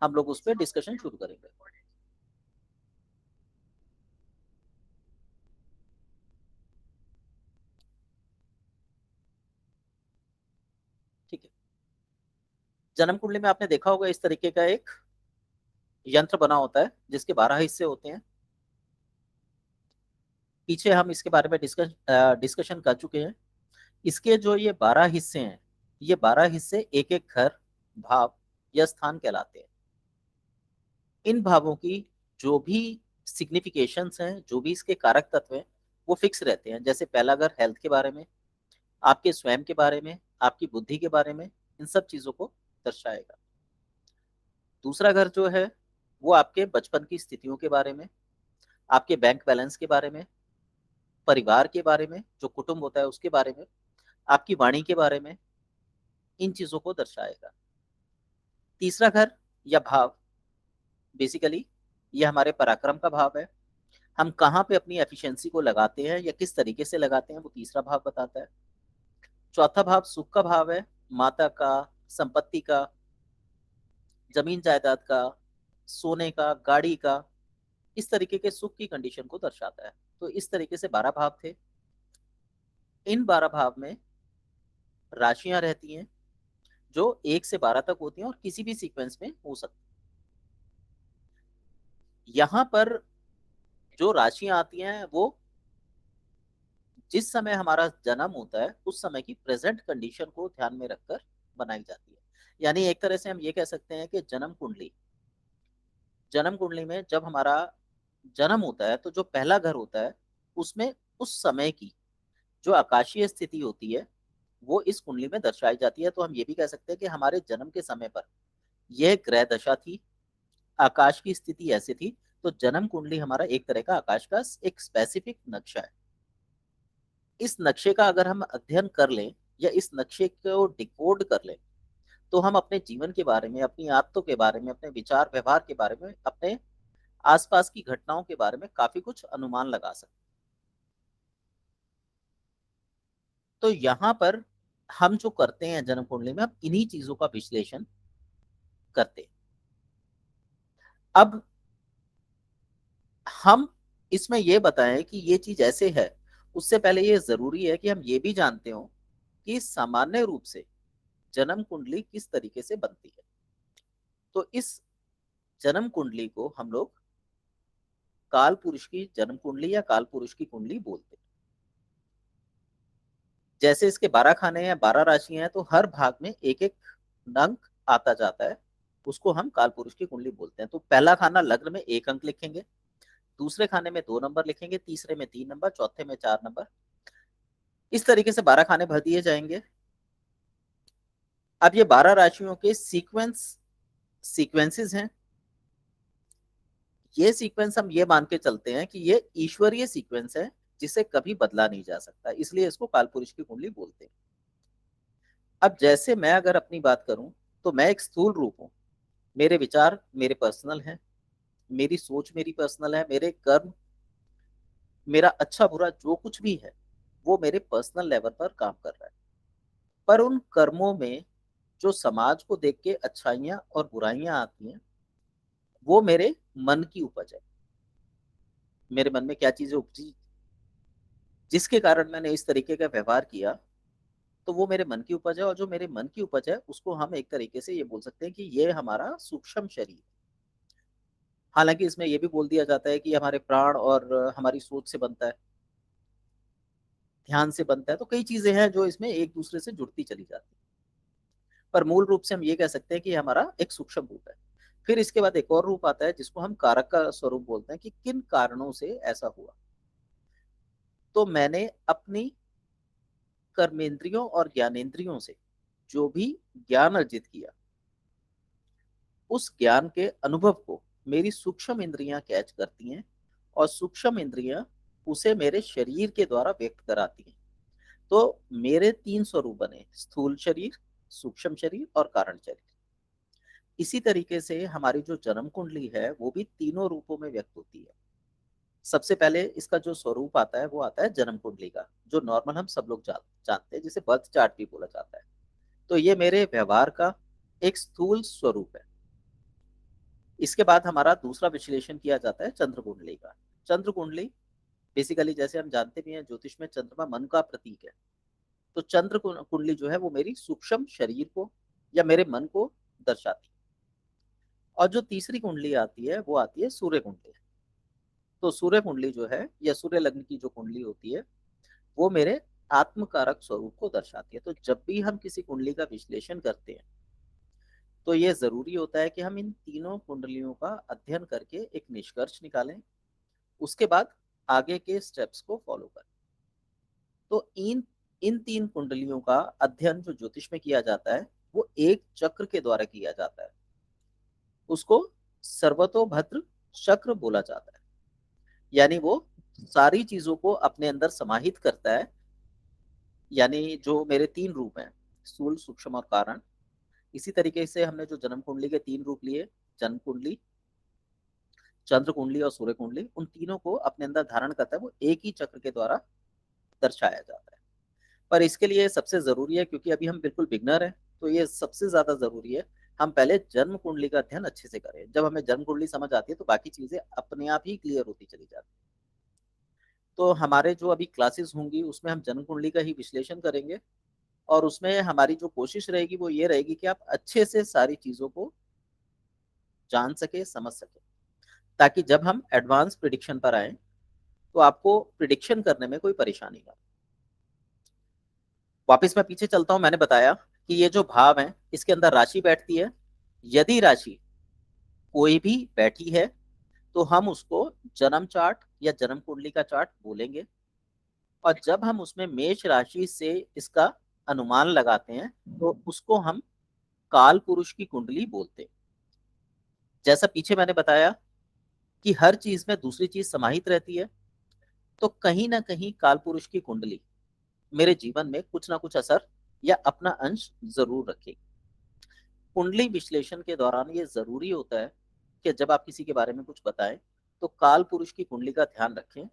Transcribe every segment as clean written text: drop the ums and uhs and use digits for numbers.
हम लोग उस पर डिस्कशन शुरू करेंगे। ठीक है। जन्म कुंडली में आपने देखा होगा इस तरीके का एक यंत्र बना होता है जिसके 12 हिस्से होते हैं। पीछे हम इसके बारे में डिस्कशन कर चुके हैं। इसके जो ये 12 हिस्से हैं, ये 12 हिस्से एक एक घर, भाव या स्थान कहलाते हैं। इन भावों की जो भी सिग्निफिकेशंस हैं, जो भी इसके कारक तत्व हैं, वो फिक्स रहते हैं। जैसे पहला घर हेल्थ के बारे में, आपके स्वयं के बारे में, आपकी बुद्धि के बारे में, इन सब चीजों को दर्शाएगा। दूसरा घर जो है वो आपके बचपन की स्थितियों के बारे में, आपके बैंक बैलेंस के बारे में, परिवार के बारे में, जो कुटुंब होता है उसके बारे में, आपकी वाणी के बारे में, इन चीजों को दर्शाएगा। तीसरा घर या भाव, बेसिकली ये हमारे पराक्रम का भाव है। हम कहाँ पे अपनी एफिशिएंसी को लगाते हैं या किस तरीके से लगाते हैं, वो तीसरा भाव बताता है। चौथा भाव सुख का भाव है, माता का, संपत्ति का, जमीन जायदाद का, सोने का, गाड़ी का, इस तरीके के सुख की कंडीशन को दर्शाता है। तो इस तरीके से 12 भाव थे। इन 12 भाव में राशियां रहती हैं जो 1 से 12 तक होती हैं और किसी भी सीक्वेंस में हो सकती हैं। यहाँ पर जो राशियां आती हैं वो जिस समय हमारा जन्म होता है उस समय की प्रेजेंट कंडीशन को ध्यान में रखकर बनाई जाती है। यानी एक तरह से हम ये कह सकते हैं कि जन्म कुंडली में जब हमारा जन्म होता है तो जो पहला घर होता है उसमें उस समय की जो आकाशीय स्थिति होती है वो इस कुंडली में दर्शाई जाती है। तो हम ये भी कह सकते हैं कि हमारे जन्म के समय पर यह ग्रह दशा थी, आकाश की स्थिति ऐसी थी। तो जन्म कुंडली हमारा एक तरह का आकाश का एक स्पेसिफिक नक्शा है। इस नक्शे का अगर हम अध्ययन कर लें या इस नक्शे को डिकोड कर लें तो हम अपने जीवन के बारे में, अपनी आदतों के बारे में, अपने विचार व्यवहार के बारे में, अपने आसपास की घटनाओं के बारे में काफी कुछ अनुमान लगा सकते हैं। तो यहाँ पर हम जो करते हैं जन्म कुंडली में, हम इन्हीं चीजों का विश्लेषण करते हैं। अब हम इसमें ये बताएं कि ये चीज ऐसे है, उससे पहले ये जरूरी है कि हम ये भी जानते हो कि सामान्य रूप से जन्म कुंडली किस तरीके से बनती है। तो इस जन्म कुंडली को हम लोग काल पुरुष की जन्म कुंडली या काल पुरुष की कुंडली बोलते हैं। जैसे इसके 12 खाने हैं, 12 राशियां हैं, तो हर भाग में एक एक अंक आता जाता है, उसको हम काल पुरुष की कुंडली बोलते हैं। तो पहला खाना लग्न में 1 अंक लिखेंगे, दूसरे खाने में 2 नंबर लिखेंगे, तीसरे में 3 नंबर, चौथे में 4 नंबर। इस तरीके से 12 खाने भर दिए जाएंगे। अब ये 12 राशियों के सीक्वेंसेस हैं। ये सीक्वेंस हम ये मान के चलते हैं कि ये ईश्वरीय सीक्वेंस है जिसे कभी बदला नहीं जा सकता, इसलिए इसको कालपुरुष की कुंडली बोलते हैं। अब जैसे मैं अगर अपनी बात करूं तो मैं एक स्थूल रूप हूं। मेरे विचार मेरे पर्सनल हैं, मेरी सोच मेरी पर्सनल है, मेरे कर्म, मेरा अच्छा बुरा जो कुछ भी है वो मेरे पर्सनल लेवल पर काम कर रहा है। पर उन कर्मों में जो समाज को देख के अच्छाइयां और बुराइयां आती हैं वो मेरे मन की उपज है। मेरे मन में क्या चीजें उपजी जिसके कारण मैंने इस तरीके का व्यवहार किया, तो वो मेरे मन की उपज है। और जो मेरे मन की उपज है उसको हम एक तरीके से ये बोल सकते हैं कि ये हमारा सूक्ष्म शरीर है। हालांकि इसमें ये भी बोल दिया जाता है कि हमारे प्राण और हमारी सोच से बनता है, ध्यान से बनता है। तो कई चीजें हैं जो इसमें एक दूसरे से जुड़ती चली जाती है, पर मूल रूप से हम ये कह सकते हैं कि हमारा एक सूक्ष्म रूप है। फिर इसके बाद एक और रूप आता है जिसको हम कारक का स्वरूप बोलते हैं कि किन कारणों से ऐसा हुआ। तो मैंने अपनी कर्मेंद्रियों और ज्ञानेंद्रियों से जो भी ज्ञान अर्जित किया, उस ज्ञान के अनुभव को मेरी सूक्ष्म इंद्रियां कैच करती हैं और सूक्ष्म इंद्रियां उसे मेरे शरीर के द्वारा व्यक्त कराती हैं। तो मेरे 3 स्वरूप बने, स्थूल शरीर, सूक्ष्म शरीर और कारण शरीर। इसी तरीके से हमारी जो जन्म कुंडली है वो भी तीनों रूपों में व्यक्त होती है। सबसे पहले इसका जो स्वरूप आता है वो आता है जन्म कुंडली का, जो नॉर्मल हम सब लोग जानते हैं, जिसे बर्थ चार्ट भी बोला जाता है। तो ये मेरे व्यवहार का एक स्थूल स्वरूप है। इसके बाद हमारा दूसरा विश्लेषण किया जाता है चंद्र कुंडली का। चंद्र कुंडली बेसिकली जैसे हम जानते भी हैं ज्योतिष में चंद्रमा मन का प्रतीक है। तो चंद्र कुंडली जो है वो मेरी सूक्ष्म शरीर को या मेरे मन को दर्शाती है। और जो तीसरी कुंडली आती है वो आती है सूर्य कुंडली। तो सूर्य कुंडली जो है या सूर्य लग्न की जो कुंडली होती है वो मेरे आत्मकारक स्वरूप को दर्शाती है। तो जब भी हम किसी कुंडली का विश्लेषण करते हैं तो ये जरूरी होता है कि हम इन तीनों कुंडलियों का अध्ययन करके एक निष्कर्ष निकालें, उसके बाद आगे के स्टेप्स को फॉलो करें। तो इन इन तीन कुंडलियों का अध्ययन जो ज्योतिष में किया जाता है वो एक चक्र के द्वारा किया जाता है। उसको सर्वतोभद्र चक्र बोला जाता है। यानी वो सारी चीजों को अपने अंदर समाहित करता है। यानी जो मेरे तीन रूप हैं, स्थूल सूक्ष्म और कारण, इसी तरीके से हमने जो जन्म कुंडली के तीन रूप लिए, जन्म कुंडली, चंद्र कुंडली और सूर्य कुंडली, उन तीनों को अपने अंदर धारण करता है वो एक ही चक्र के द्वारा दर्शाया जाता है। पर इसके लिए सबसे जरूरी है, क्योंकि अभी हम बिल्कुल बिगनर हैं, तो ये सबसे ज्यादा जरूरी है हम पहले जन्म कुंडली का अध्ययन अच्छे से करें। जब हमें जन्म कुंडली समझ आती है तो बाकी चीजें अपने आप ही क्लियर होती चली जाती है। तो हमारे जो अभी क्लासेस होंगी उसमें हम जन्म कुंडली का ही विश्लेषण करेंगे। और उसमें हमारी जो कोशिश रहेगी वो ये रहेगी कि आप अच्छे से सारी चीजों को जान सके, समझ सके, ताकि जब हम एडवांस प्रिडिक्शन पर आए तो आपको प्रिडिक्शन करने में कोई परेशानी ना हो। वापस मैं पीछे चलता हूं। मैंने बताया कि ये जो भाव है इसके अंदर राशि बैठती है। यदि राशि कोई भी बैठी है तो हम उसको जन्म चार्ट या जन्म कुंडली का चार्ट बोलेंगे। और जब हम उसमें मेष राशि से इसका अनुमान लगाते हैं तो उसको हम काल पुरुष की कुंडली बोलते हैं। जैसा पीछे मैंने बताया कि हर चीज में दूसरी चीज समाहित रहती है, तो कहीं ना कहीं काल पुरुष की कुंडली मेरे जीवन में कुछ ना कुछ असर या अपना अंश जरूर रखेगी। कुंडली विश्लेषण के दौरान ये जरूरी होता है कि जब आप किसी के बारे में कुछ बताएं तो काल पुरुष की कुंडली का ध्यान रखें।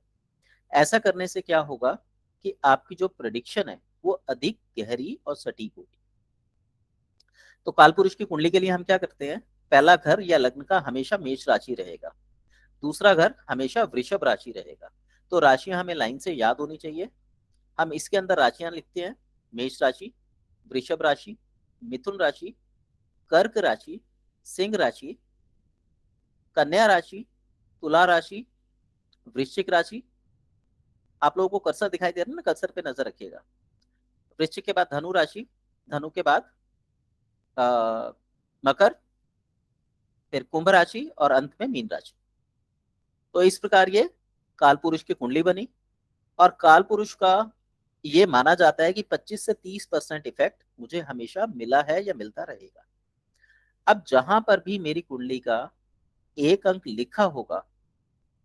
ऐसा करने से क्या होगा कि आपकी जो प्रेडिक्शन है वो अधिक गहरी और सटीक होगी। तो काल पुरुष की कुंडली के लिए हम क्या करते हैं, पहला घर या लग्न का हमेशा मेष राशि रहेगा, दूसरा घर हमेशा वृषभ राशि रहेगा। तो राशियां हमें लाइन से याद होनी चाहिए। हम इसके अंदर राशियां लिखते हैं, मेष राशि, वृषभ राशि, मिथुन राशि, कर्क राशि, सिंह राशि, कन्या राशि, तुला राशि, वृश्चिक राशि। आप लोगों को कर्सर दिखाई दे रहा है ना, कर्सर पे नजर रखिएगा। वृश्चिक के बाद धनु राशि, धनु के बाद मकर, फिर कुंभ राशि और अंत में मीन राशि। तो इस प्रकार ये काल पुरुष की कुंडली बनी। और काल पुरुष का ये माना जाता है कि 25 से 30% इफेक्ट मुझे हमेशा मिला है या मिलता रहेगा। अब जहां पर भी मेरी कुंडली का एक अंक लिखा होगा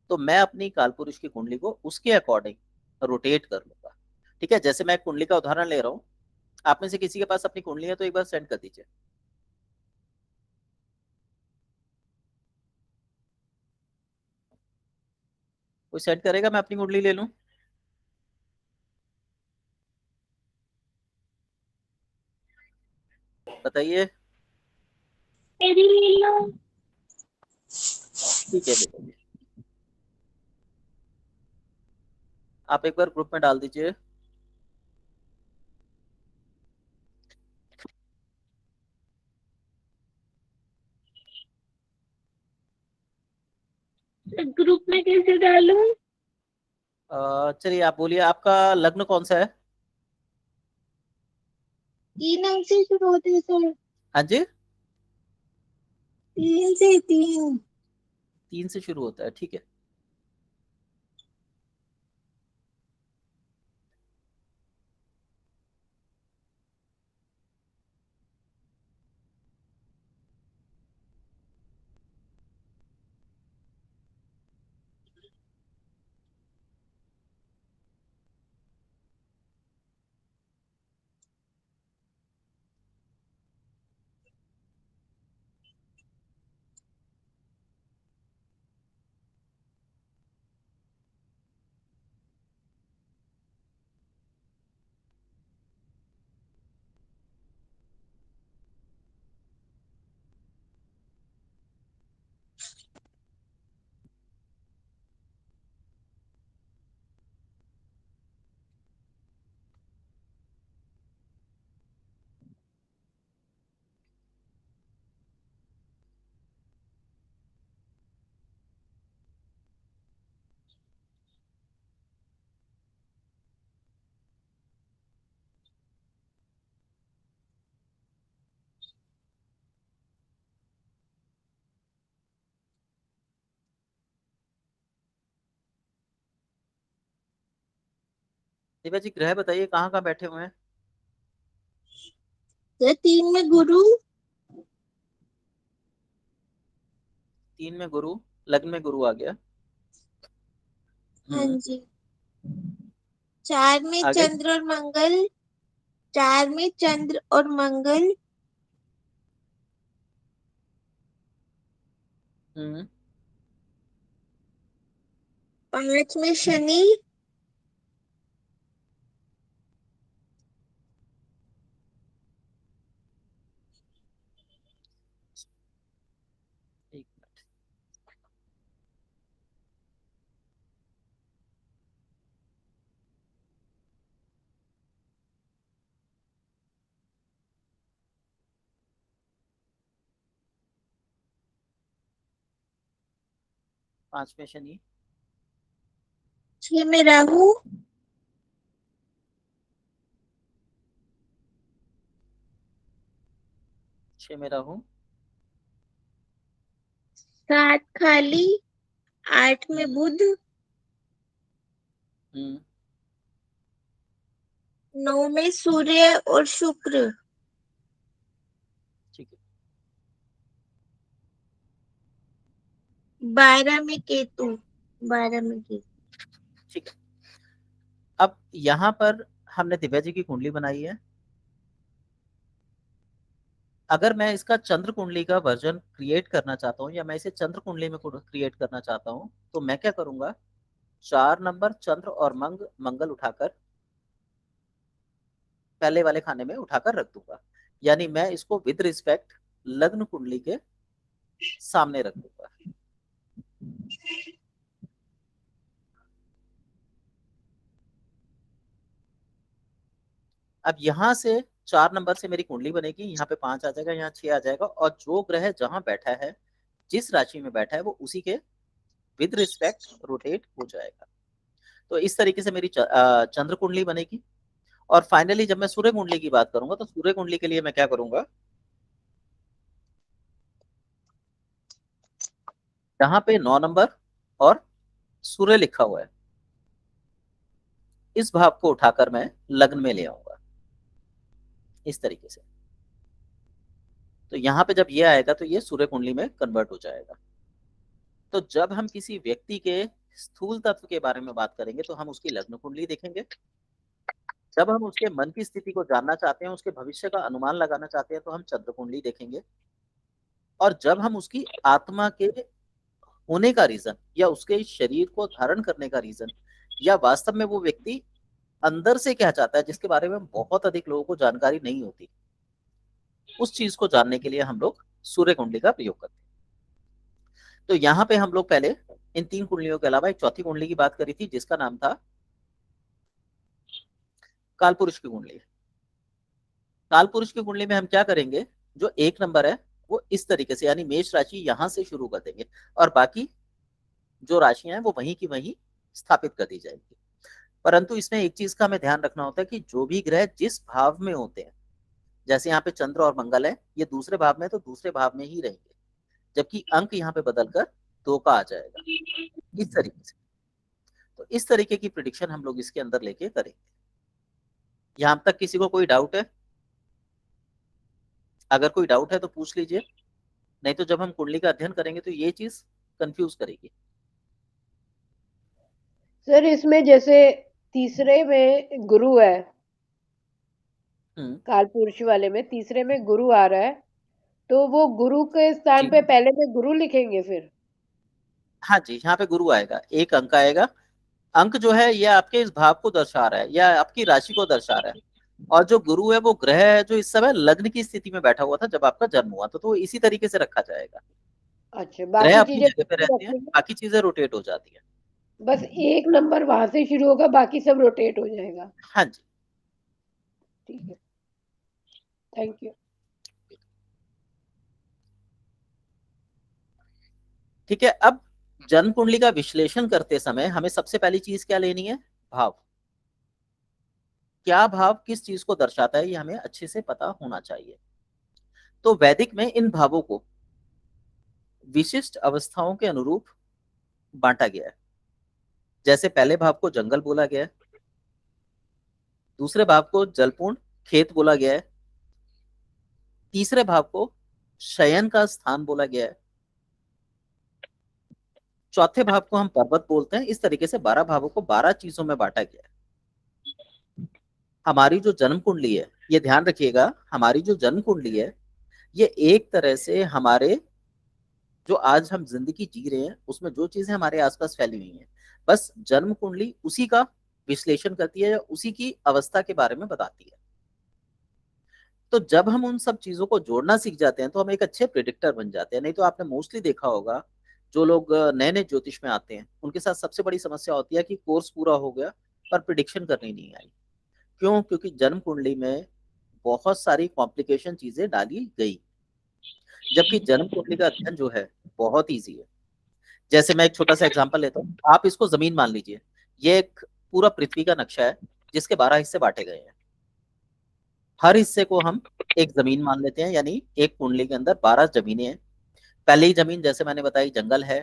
तो मैं अपनी कालपुरुष की कुंडली को उसके अकॉर्डिंग रोटेट कर लूंगा। ठीक है, जैसे मैं कुंडली का उदाहरण ले रहा हूँ, आप में से किसी के पास अपनी कुंडली है तो एक बार सेंड कर दीजिए। कोई सेंड करेगा, मैं अपनी कुंडली ले लूं? बताइए। मेरी ले लो। ठीक है बेटा जी, आप एक बार ग्रुप में डाल दीजिए। ग्रुप में कैसे डालूं? चलिए आप बोलिए, आपका लग्न कौन सा है? 3 अंक से शुरू होते हैं सर। हाँ जी, 3 से 3। 3 से शुरू होता है, ठीक है। दिव्या जी ग्रह बताइए कहाँ कहाँ बैठे हुए हैं। सर 3 में गुरु, 3 में गुरु, लग्न में गुरु आ गया। हाँ हम्म। जी, 4 में आगे। चंद्र और मंगल, 4 में चंद्र और मंगल, हम्म। 5 में शनि, एक मिनट। 5 में शनि। 6 में राहु, 6 में राहु। 7 खाली, 8 में हम्म। बुध, हम्म। 9 में सूर्य और शुक्र, ठीक है। 12 में केतु, 12 में केतु। ठीक है। अब यहाँ पर हमने दिव्या जी की कुंडली बनाई है। अगर मैं इसका चंद्र कुंडली का वर्जन क्रिएट करना चाहता हूँ या मैं इसे चंद्र कुंडली में क्रिएट करना चाहता हूँ तो मैं क्या करूंगा, 4 नंबर चंद्र और मंगल उठाकर पहले वाले खाने में उठाकर रख दूंगा। यानी मैं इसको विद रिस्पेक्ट लग्न कुंडली के सामने रख दूंगा। अब यहां से 4 नंबर से मेरी कुंडली बनेगी, यहाँ पे 5 आ जाएगा, यहाँ 6 आ जाएगा, और जो ग्रह जहां बैठा है, जिस राशि में बैठा है, वो उसी के विद रिस्पेक्ट रोटेट हो जाएगा। तो इस तरीके से मेरी चंद्र कुंडली बनेगी। और फाइनली जब मैं सूर्य कुंडली की बात करूंगा तो सूर्य कुंडली के लिए मैं क्या करूंगा, जहां पे 9 नंबर और सूर्य लिखा हुआ है, इस भाव को उठाकर मैं लग्न में ले आऊंगा इस तरीके से। तो यहाँ पे जब ये आएगा तो ये सूर्य कुंडली में कन्वर्ट हो जाएगा। तो जब हम किसी व्यक्ति के स्थूल तत्व के बारे में बात करेंगे तो हम उसकी लग्न कुंडली देखेंगे। जब हम उसके मन की स्थिति को जानना चाहते हैं, उसके भविष्य का अनुमान लगाना चाहते हैं, तो हम चंद्र कुंडली देखेंगे। और जब हम उसकी आत्मा के होने का रीजन या उसके शरीर को धारण करने का रीजन या वास्तव में वो व्यक्ति अंदर से क्या चाहता है, जिसके बारे में बहुत अधिक लोगों को जानकारी नहीं होती, उस चीज को जानने के लिए हम लोग सूर्य कुंडली का प्रयोग करते हैं। तो यहाँ पे हम लोग पहले इन 3 कुंडलियों के अलावा एक चौथी कुंडली की बात करी थी जिसका नाम था काल पुरुष की कुंडली। काल पुरुष की कुंडली में हम क्या करेंगे, जो 1 नंबर है वो इस तरीके से, यानी मेष राशि यहां से शुरू कर देंगे और बाकी जो राशियां हैं वो वहीं की वहीं स्थापित कर दी जाएगी। परंतु इसमें एक चीज का हमें ध्यान रखना होता है कि जो भी ग्रह जिस भाव में होते हैं, जैसे यहाँ पे चंद्र और मंगल है, ये दूसरे भाव में है तो दूसरे भाव में ही रहेंगे, जबकि अंक यहाँ पे बदलकर 2 का आ जाएगा इस तरीके से। तो इस तरीके की प्रिडिक्शन हम लोग इसके अंदर लेके करेंगे। यहाँ तक किसी को कोई डाउट है? अगर कोई डाउट है तो पूछ लीजिए, नहीं तो जब हम कुंडली का अध्ययन करेंगे तो ये चीज कंफ्यूज करेगी। सर इसमें जैसे तीसरे में गुरु है, हम्म। काल पुरुष वाले में तीसरे में गुरु आ रहा है, तो वो गुरु के स्थान जी पे पहले में गुरु लिखेंगे फिर? हाँ जी, यहाँ पे गुरु आएगा, एक अंक आएगा। अंक जो है ये आपके इस भाव को दर्शा रहा है या आपकी राशि को दर्शा रहा है। और जो गुरु है वो ग्रह है जो इस समय लग्न की स्थिति में बैठा हुआ था जब आपका जन्म हुआ था, तो इसी तरीके से रखा जाएगा। अच्छा, ग्रह बाकी अपनी चीजें जगह पे फिक्स रहते हैं, रखेंगे, बाकी चीजें रोटेट हो जाती हैं। बस 1 नंबर वहां से शुरू होगा, बाकी सब रोटेट हो जाएगा। हाँ जी। ठीक है, थैंक यू। ठीक है। अब जन्म कुंडली का विश्लेषण करते समय हमें सबसे पहली चीज क्या लेनी है, भाव। क्या भाव किस चीज को दर्शाता है ये हमें अच्छे से पता होना चाहिए। तो वैदिक में इन भावों को विशिष्ट अवस्थाओं के अनुरूप बांटा गया है। जैसे पहले भाव को जंगल बोला गया है, दूसरे भाव को जलपूर्ण खेत बोला गया है, तीसरे भाव को शयन का स्थान बोला गया है, चौथे भाव को हम पर्वत बोलते हैं। इस तरीके से 12 भावों को 12 चीजों में बांटा गया है। हमारी जो जन्म कुंडली है, ये ध्यान रखिएगा, हमारी जो जन्म कुंडली है ये एक तरह से हमारे जो आज हम जिंदगी जी रहे हैं उसमें जो चीजें हमारे आसपास फैली हुई हैं, बस जन्म कुंडली उसी का विश्लेषण करती है या उसी की अवस्था के बारे में बताती है। तो जब हम उन सब चीजों को जोड़ना सीख जाते हैं तो हम एक अच्छे प्रिडिक्टर बन जाते हैं। नहीं तो आपने मोस्टली देखा होगा जो लोग नए नए ज्योतिष में आते हैं उनके साथ सबसे बड़ी समस्या होती है कि कोर्स पूरा हो गया पर प्रिडिक्शन करनी नहीं आई। क्यों? क्योंकि जन्म कुंडली में बहुत सारी कॉम्प्लिकेशन चीजें डाली गई, जबकि जन्म कुंडली का अध्ययन जो है बहुत ईजी है। जैसे मैं एक छोटा सा एग्जांपल लेता हूँ, आप इसको जमीन मान लीजिए। ये एक पूरा पृथ्वी का नक्शा है जिसके 12 हिस्से बांटे गए हैं। हर हिस्से को हम एक जमीन मान लेते हैं, यानी एक कुंडली के अंदर 12 जमीनें हैं। पहली जमीन जैसे मैंने बताई जंगल है,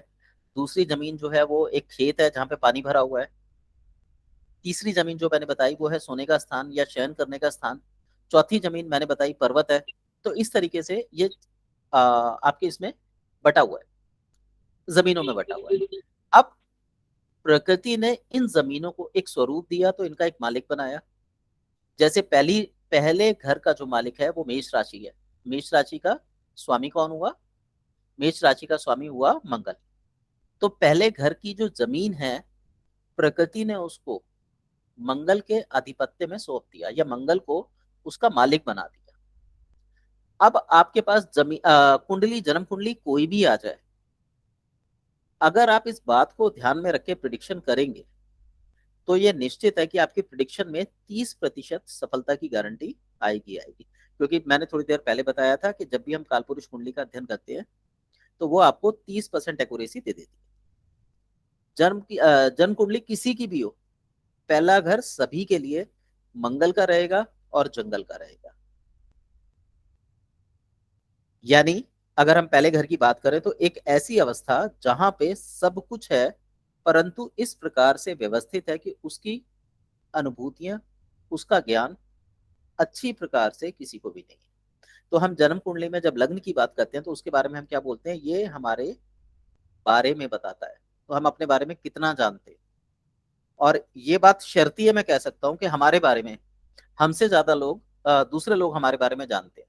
दूसरी जमीन जो है वो एक खेत है जहाँ पे पानी भरा हुआ है, तीसरी जमीन जो मैंने बताई वो है सोने का स्थान या शयन करने का स्थान, चौथी जमीन मैंने बताई पर्वत है। तो इस तरीके से ये आपके इसमें बटा हुआ है, जमीनों में बटा हुआ है। अब प्रकृति ने इन जमीनों को एक स्वरूप दिया तो इनका एक मालिक बनाया। जैसे पहले घर का जो मालिक है वो मेष राशि है। मेष राशि का स्वामी कौन हुआ? मेष राशि का स्वामी हुआ मंगल। तो पहले घर की जो जमीन है प्रकृति ने उसको मंगल के आधिपत्य में सौंप दिया या मंगल को उसका मालिक बना दिया। अब आपके पास कुंडली, जन्म कुंडली कोई भी आ जाए, अगर आप इस बात को ध्यान में रख के प्रिडिक्शन करेंगे तो ये निश्चित है कि आपकी प्रिडिक्शन में 30% सफलता की गारंटी आएगी आएगी। क्योंकि मैंने थोड़ी देर पहले बताया था कि जब भी हम कालपुरुष कुंडली का अध्ययन करते हैं तो वो आपको 30% एक्यूरेसी दे देती है। जन्म कुंडली किसी की भी हो, पहला घर सभी के लिए मंगल का रहेगा और जंगल का रहेगा। यानी अगर हम पहले घर की बात करें तो एक ऐसी अवस्था जहां पे सब कुछ है परंतु इस प्रकार से व्यवस्थित है कि उसकी अनुभूतियां, उसका ज्ञान अच्छी प्रकार से किसी को भी नहीं है। तो हम जन्म कुंडली में जब लग्न की बात करते हैं तो उसके बारे में हम क्या बोलते हैं? ये हमारे बारे में बताता है, तो हम अपने बारे में कितना जानते हैं। और ये बात शर्तिये मैं कह सकता हूँ कि हमारे बारे में हमसे ज्यादा लोग दूसरे लोग हमारे बारे में जानते हैं।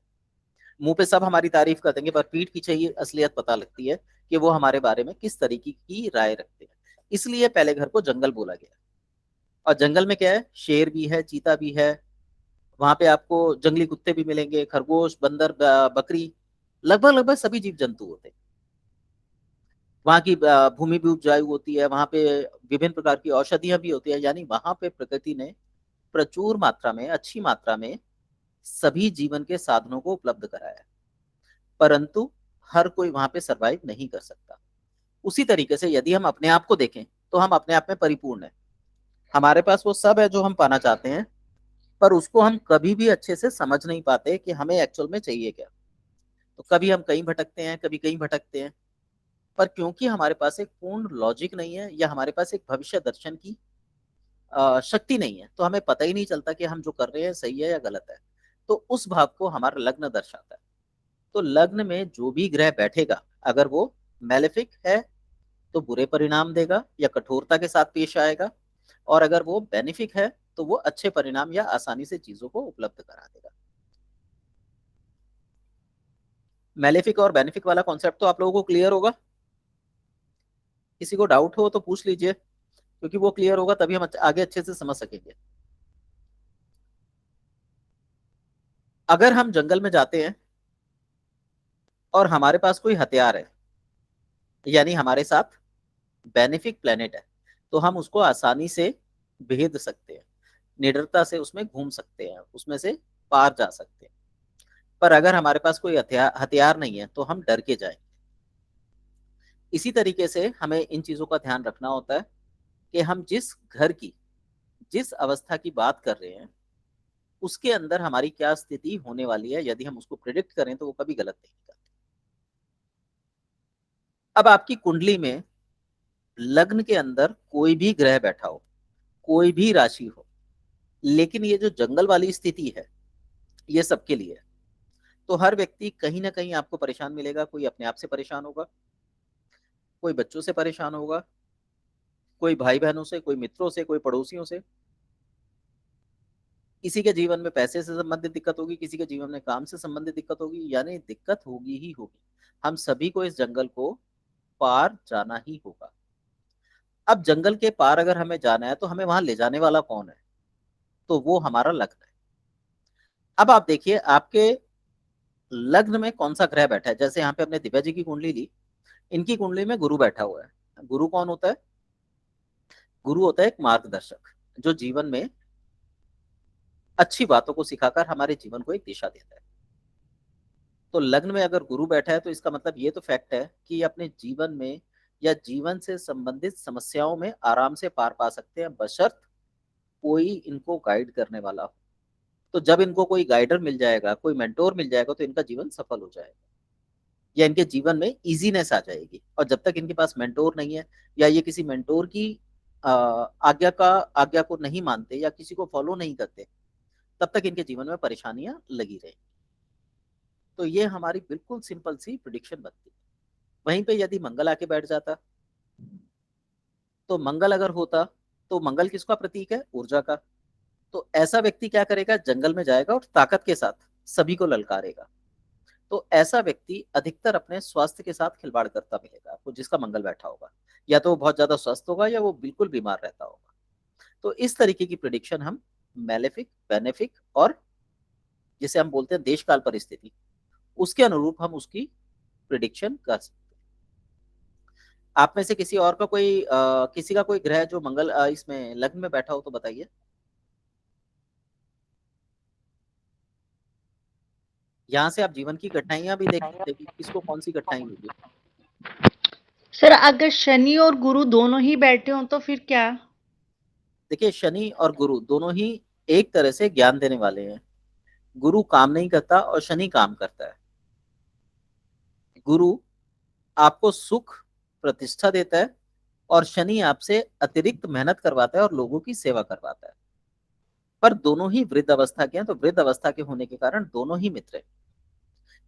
मुंह पे सब हमारी तारीफ कर देंगे पर पीठ पीछे ही असलियत पता लगती है कि वो हमारे बारे में किस तरीके की राय रखते हैं। इसलिए पहले घर को जंगल बोला गया। और जंगल में क्या है? शेर भी है, चीता भी है, वहां पे आपको जंगली कुत्ते भी मिलेंगे, खरगोश, बंदर, बकरी, लगभग लगभग सभी जीव जंतु होते हैं। वहां की भूमि भी उपजाऊ होती है, वहां पे विभिन्न प्रकार की औषधियां भी होती है। यानी वहां पे प्रकृति ने प्रचुर मात्रा में, अच्छी मात्रा में सभी जीवन के साधनों को उपलब्ध कराया है। परंतु हर कोई वहां पे सरवाइव नहीं कर सकता। उसी तरीके से यदि हम अपने आप को देखें तो हम अपने आप में परिपूर्ण है, हमारे पास वो सब है जो हम पाना चाहते हैं, पर उसको हम कभी भी अच्छे से समझ नहीं पाते कि हमें एक्चुअल में चाहिए क्या। तो कभी हम कहीं भटकते हैं, कभी कहीं भटकते हैं, पर क्योंकि हमारे पास एक पूर्ण लॉजिक नहीं है या हमारे पास एक भविष्य दर्शन की शक्ति नहीं है, तो हमें पता ही नहीं चलता कि हम जो कर रहे हैं सही है या गलत है। तो उस भाव को हमारा लग्न दर्शाता है। तो लग्न में जो भी ग्रह बैठेगा, अगर वो मैलेफिक है तो बुरे परिणाम देगा या कठोरता के साथ पेश आएगा, और अगर वो बेनिफिक है तो वो अच्छे परिणाम या आसानी से चीजों को उपलब्ध करा देगा। मैलेफिक और बेनिफिक वाला कॉन्सेप्ट तो आप लोगों को क्लियर होगा। किसी को डाउट हो तो पूछ लीजिए, क्योंकि वो क्लियर होगा तभी हम आगे अच्छे से समझ सकेंगे। अगर हम जंगल में जाते हैं और हमारे पास कोई हथियार है, यानी हमारे साथ बेनिफिक प्लेनेट है, तो हम उसको आसानी से भेद सकते हैं, निडरता से उसमें घूम सकते हैं, उसमें से पार जा सकते हैं। पर अगर हमारे पास कोई हथियार नहीं है तो हम डर के जाएंगे। इसी तरीके से हमें इन चीजों का ध्यान रखना होता है कि हम जिस घर की, जिस अवस्था की बात कर रहे हैं उसके अंदर हमारी क्या स्थिति होने वाली है। यदि हम उसको प्रिडिक्ट करें तो वो कभी गलत नहीं करते। अब आपकी कुंडली में लग्न के अंदर कोई भी ग्रह बैठा हो, कोई भी राशि हो, लेकिन ये जो जंगल वाली स्थिति है ये सबके लिए है। तो हर व्यक्ति कहीं ना कहीं आपको परेशान मिलेगा। कोई अपने आप से परेशान होगा, कोई बच्चों से परेशान होगा, कोई भाई बहनों से, कोई मित्रों से, कोई पड़ोसियों से। किसी के जीवन में पैसे से संबंधित दिक्कत होगी, किसी के जीवन में काम से संबंधित दिक्कत होगी, यानी दिक्कत होगी ही होगी। हम सभी को इस जंगल को पार जाना ही होगा। अब जंगल के पार अगर हमें जाना है तो हमें वहां ले जाने वाला कौन है? तो वो हमारा लग्न है। अब आप देखिए आपके लग्न में कौन सा ग्रह बैठा है। जैसे यहाँ पे हमने दिव्या जी की कुंडली ली, इनकी कुंडली में गुरु बैठा हुआ है। गुरु कौन होता है? गुरु होता है एक मार्गदर्शक, जो जीवन में अच्छी बातों को सिखाकर हमारे जीवन को एक दिशा देता है। तो लग्न में अगर गुरु बैठा है तो इसका मतलब ये तो फैक्ट है कि अपने जीवन में या जीवन से संबंधित समस्याओं में आराम से पार पा सकते हैं, बशर्त कोई इनको गाइड करने वाला हो। तो जब इनको कोई गाइडर मिल जाएगा, कोई मेंटोर मिल जाएगा, तो इनका जीवन सफल हो जाएगा या इनके जीवन में इजीनेस आ जाएगी। और जब तक इनके पास मेंटोर नहीं है या ये किसी मेंटोर की आज्ञा को नहीं मानते या किसी को फॉलो नहीं करते, तब तक इनके जीवन में परेशानियां लगी रहेंगी। तो ये हमारी बिल्कुल सिंपल सी प्रिडिक्शन बनती है। वहीं पे यदि मंगल आके बैठ जाता, तो मंगल अगर होता, तो मंगल किसका प्रतीक है? ऊर्जा का। तो ऐसा व्यक्ति क्या करेगा? जंगल में जाएगा और ताकत के साथ सभी को ललकारेगा। तो ऐसा व्यक्ति अधिकतर अपने स्वास्थ्य के साथ खिलवाड़ करता मिलेगा आपको, जिसका मंगल बैठा होगा। या तो वो बहुत ज्यादा स्वस्थ होगा या वो बिल्कुल बीमार रहता होगा। तो इस तरीके की प्रिडिक्शन हम मेलेफिक, बेनेफिक और जिसे हम बोलते हैं देशकाल परिस्थिति, उसके अनुरूप हम उसकी प्रिडिक्शन कर सकते हैं। आप में से किसी और का कोई किसी का कोई ग्रह जो मंगल इसमें लग्न में बैठा हो तो बताइए। यहाँ से आप जीवन की घटनाएं भी देख सकते हैं कि किसको कौन सी घटनाएं होगी। सर अगर शनि और गुरु दोनों ही बैठे हों तो फिर क्या? देखिए, शनि और गुरु दोनों ही एक तरह से ज्ञान देने वाले हैं। गुरु काम नहीं करता और शनि काम करता है। गुरु आपको सुख, प्रतिष्ठा देता है और शनि आपसे अतिरिक्त मेहनत करवाता है और लोगों की सेवा करवाता है। पर दोनों ही वृद्ध अवस्था के हैं, तो वृद्ध अवस्था के होने के कारण दोनों ही मित्र हैं।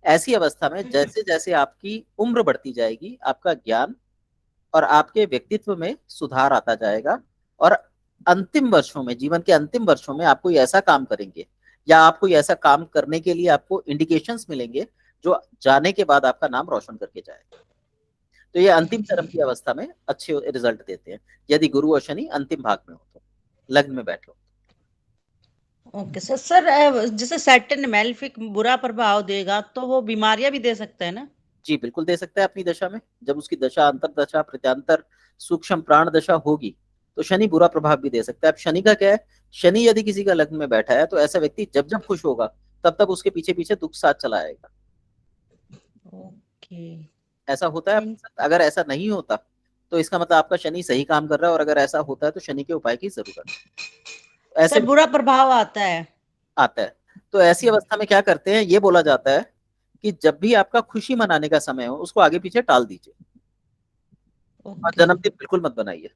ऐसी अवस्था में जैसे जैसे आपकी उम्र बढ़ती जाएगी, आपका ज्ञान और आपके व्यक्तित्व में सुधार आता जाएगा। और अंतिम वर्षों में, जीवन के अंतिम वर्षों में आप कोई ऐसा काम करेंगे या आप कोई ऐसा काम करने के लिए आपको इंडिकेशंस मिलेंगे जो जाने के बाद आपका नाम रोशन करके जाएगा। तो ये अंतिम चरम की अवस्था में अच्छे रिजल्ट देते हैं, यदि गुरु और शनि अंतिम भाग में हो तो, लग्न में बैठे हो। Okay sir. सर जैसे सैटर्न मेलेफिक बुरा प्रभाव देगा तो वो बीमारियां भी दे सकता है ना? जी बिल्कुल दे सकता है अपनी दशा में। जब उसकी दशा अंतर दशा, प्रत्यांतर, सूक्ष्म प्राण दशा होगी तो शनि बुरा प्रभाव भी दे सकता है। अब शनि का क्या है? शनि यदि किसी का लग्न में बैठा है तो ऐसा व्यक्ति जब जब खुश होगा तब तब उसके पीछे पीछे दुख साथ चला आएगा। ओके। ऐसा होता है। अगर ऐसा नहीं होता तो इसका मतलब आपका शनि सही काम कर रहा है, और अगर ऐसा होता है तो शनि के उपाय की जरूरत है। ऐसे सर बुरा प्रभाव आता है। आता है। तो ऐसी अवस्था में क्या करते हैं, ये बोला जाता है कि जब भी आपका खुशी मनाने का समय हो उसको आगे पीछे टाल दीजिए और ओके। जन्मदिन बिल्कुल मत बनाइए।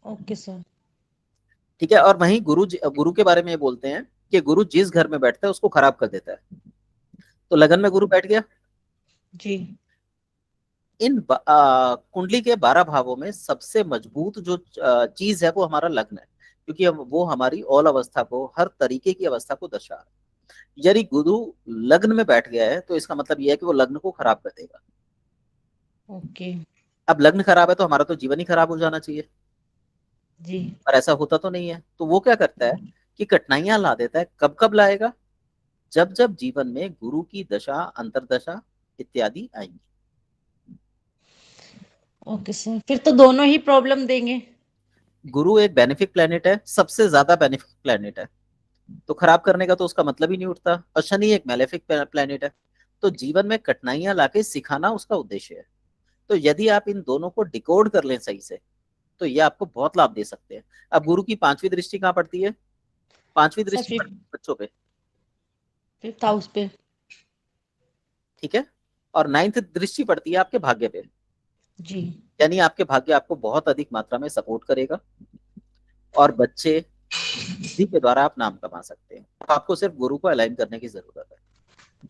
Okay sir. ठीक है। और वहीं गुरु के बारे में ये बोलते हैं कि गुरु जिस घर में बैठता है उसको खराब कर देता है। तो लगन में गुरु बैठ गया। जी। इन कुंडली के 12 भावों में सबसे मजबूत जो चीज है वो हमारा लग्न है, क्योंकि वो हमारी ऑल अवस्था को, हर तरीके की अवस्था को दर्शा रहा है। यदि गुरु लग्न में बैठ गया है तो इसका मतलब यह है कि वो लग्न को खराब कर देगा। ओके। अब लग्न खराब है तो हमारा तो जीवन ही खराब हो जाना चाहिए, जी। पर ऐसा होता तो नहीं है। तो वो क्या करता है कि कठिनाइयां ला देता है। कब कब लाएगा? जब जब जीवन में गुरु की दशा, अंतरदशा इत्यादि आएंगी। ओके सर, फिर तो दोनों ही प्रॉब्लम देंगे। गुरु एक बेनिफिक प्लेनेट है, सबसे ज्यादा बेनिफिक प्लेनेट है, तो खराब करने का तो उसका मतलब ही नहीं उठता। और शनि एक मेलेफिक प्लेनेट है, तो जीवन में कठिनाइयां लाके सिखाना उसका उद्देश्य है। तो यदि आप इन दोनों को डिकोड कर लें सही से तो ये आपको बहुत लाभ दे सकते हैं। अब गुरु की 5वीं दृष्टि कहाँ पड़ती है? 5वीं सर दृष्टि पड़ती है बच्चों पे। 5th हाउस पे। ठीक है। और 9th दृष्टि पड़ती है आपके भाग्य पे। जी। यानी आपके भाग्य आपको बहुत अधिक मात्रा में सपोर्ट करेगा। और बच्चे बुद्धि के द्वारा आप नाम कमा सकते हैं। तो आपको सिर्फ गुरु को अलाइन करने की जरूरत है।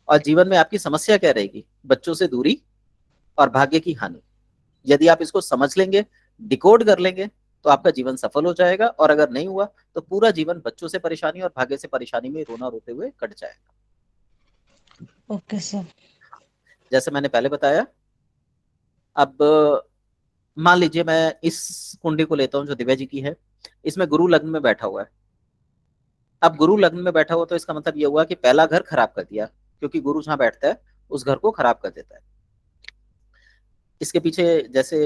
और जीवन में आपकी समस्या क्या रहेगी? बच्चों से दूरी और भाग्य की हानि। यदि आप इसको समझ लेंगे, डिकोड कर लेंगे, तो आपका जीवन सफल हो जाएगा। और अगर नहीं हुआ तो पूरा जीवन बच्चों से परेशानी और भाग्य से परेशानी में रोना रोते हुए कट जाएगा। Okay sir. जैसे मैंने पहले बताया, अब मान लीजिए मैं इस कुंडली को लेता हूं जो दिव्या जी की है। इसमें गुरु लग्न में बैठा हुआ है। अब गुरु लग्न में बैठा हुआ तो इसका मतलब ये हुआ कि पहला घर खराब कर दिया, क्योंकि गुरु जहां बैठता है उस घर को खराब कर देता है। इसके पीछे जैसे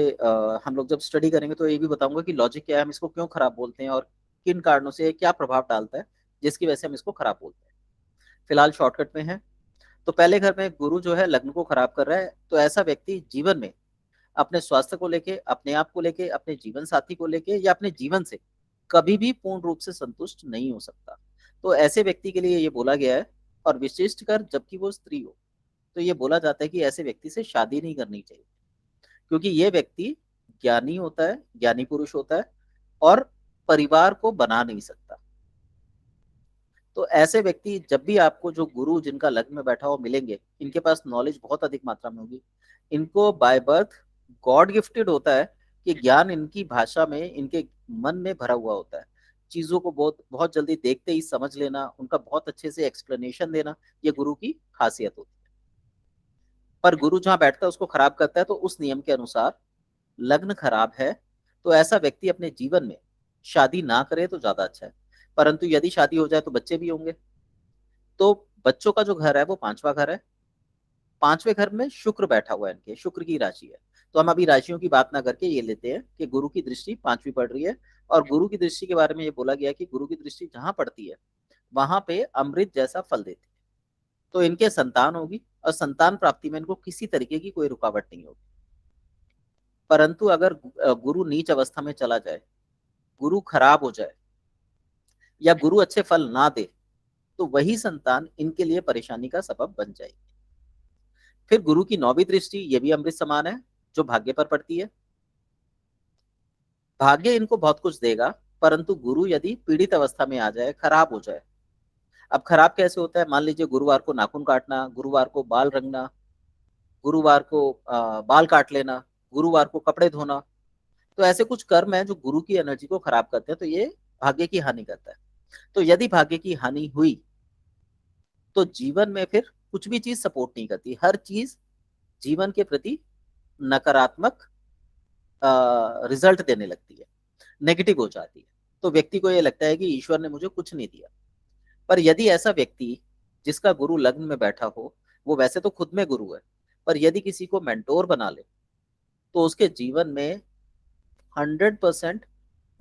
हम लोग जब स्टडी करेंगे तो ये भी बताऊंगा कि लॉजिक क्या है, हम इसको क्यों खराब बोलते हैं और किन कारणों से क्या प्रभाव डालता है जिसकी वजह से हम इसको खराब बोलते हैं। फिलहाल शॉर्टकट में है। तो पहले घर में गुरु जो है लग्न को खराब कर रहा है, तो ऐसा व्यक्ति जीवन में अपने स्वास्थ्य को लेके, अपने आप को लेके, अपने जीवन साथी को लेके या अपने जीवन से कभी भी पूर्ण रूप से संतुष्ट नहीं हो सकता। तो ऐसे व्यक्ति के लिए ये बोला गया है, और विशिष्ट कर जबकि वो स्त्री हो, तो ये बोला जाता है कि ऐसे व्यक्ति से शादी नहीं करनी चाहिए, क्योंकि ये व्यक्ति ज्ञानी होता है, ज्ञानी पुरुष होता है और परिवार को बना नहीं सकता। तो ऐसे व्यक्ति जब भी आपको, जो गुरु जिनका लग्न में बैठा हो मिलेंगे, इनके पास नॉलेज बहुत अधिक मात्रा में होगी। इनको बाय बर्थ गॉड गिफ्टेड होता है कि ज्ञान इनकी भाषा में, इनके मन में भरा हुआ होता है। चीजों को बहुत बहुत जल्दी देखते ही समझ लेना, उनका बहुत अच्छे से एक्सप्लेनेशन देना, ये गुरु की खासियत होती है। पर गुरु जहां बैठता है उसको खराब करता है, तो उस नियम के अनुसार लग्न खराब है तो ऐसा व्यक्ति अपने जीवन में शादी ना करे तो ज्यादा अच्छा है। परंतु यदि शादी हो जाए तो बच्चे भी होंगे। तो बच्चों का जो घर है वो पांचवा घर है। पांचवें घर में शुक्र बैठा हुआ है, इनके शुक्र की राशि है। तो हम अभी राशियों की बात ना करके ये लेते हैं कि गुरु की दृष्टि पांचवी पड़ रही है। और गुरु की दृष्टि के बारे में ये बोला गया कि गुरु की दृष्टि जहां पड़ती है वहां पे अमृत जैसा फल देती है। तो इनके संतान होगी और संतान प्राप्ति में इनको किसी तरीके की कोई रुकावट नहीं होगी। परंतु अगर गुरु नीच अवस्था में चला जाए, गुरु खराब हो जाए या गुरु अच्छे फल ना दे, तो वही संतान इनके लिए परेशानी का सबब बन जाएगी। फिर गुरु की नौवीं दृष्टि, ये भी अमृत समान है, जो भाग्य पर पड़ती है। भाग्य इनको बहुत कुछ देगा, परंतु गुरु यदि पीड़ित अवस्था में आ जाए, खराब हो जाए। अब खराब कैसे होता है? मान लीजिए गुरुवार को नाखून काटना, गुरुवार को बाल रंगना, गुरुवार को बाल काट लेना, गुरुवार को कपड़े धोना। तो ऐसे कुछ कर्म है जो गुरु की एनर्जी को खराब करते हैं, तो ये भाग्य की हानि करता है। तो यदि भाग्य की हानि हुई तो जीवन में फिर कुछ भी चीज सपोर्ट नहीं करती। हर चीज जीवन के प्रति नकारात्मक रिजल्ट देने लगती है, नेगेटिव हो जाती है। तो व्यक्ति को ये लगता है कि ईश्वर ने मुझे कुछ नहीं दिया। पर यदि ऐसा व्यक्ति जिसका गुरु लग्न में बैठा हो, वो वैसे तो खुद में गुरु है, पर यदि किसी को मेंटोर बना ले तो उसके जीवन में 100%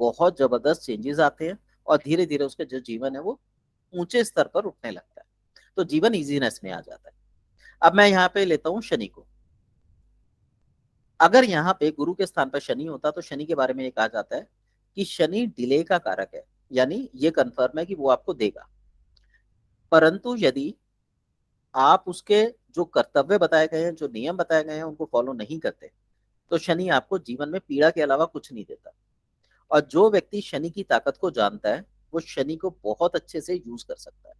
बहुत जबरदस्त चेंजेस आते हैं और धीरे धीरे उसका जो जीवन है वो ऊंचे स्तर पर उठने लगता है। तो जीवन इजीनेस में आ जाता है। अब मैं यहाँ पे लेता हूँ शनि को। अगर यहाँ पे गुरु के स्थान पर शनि होता तो शनि के बारे में ये कहा जाता है कि शनि डिले का कारक है, यानी ये कंफर्म है कि वो आपको देगा। परंतु यदि आप उसके जो कर्तव्य बताए गए हैं, जो नियम बताए गए हैं, उनको फॉलो नहीं करते, तो शनि आपको जीवन में पीड़ा के अलावा कुछ नहीं देता। और जो व्यक्ति शनि की ताकत को जानता है वो शनि को बहुत अच्छे से यूज कर सकता है।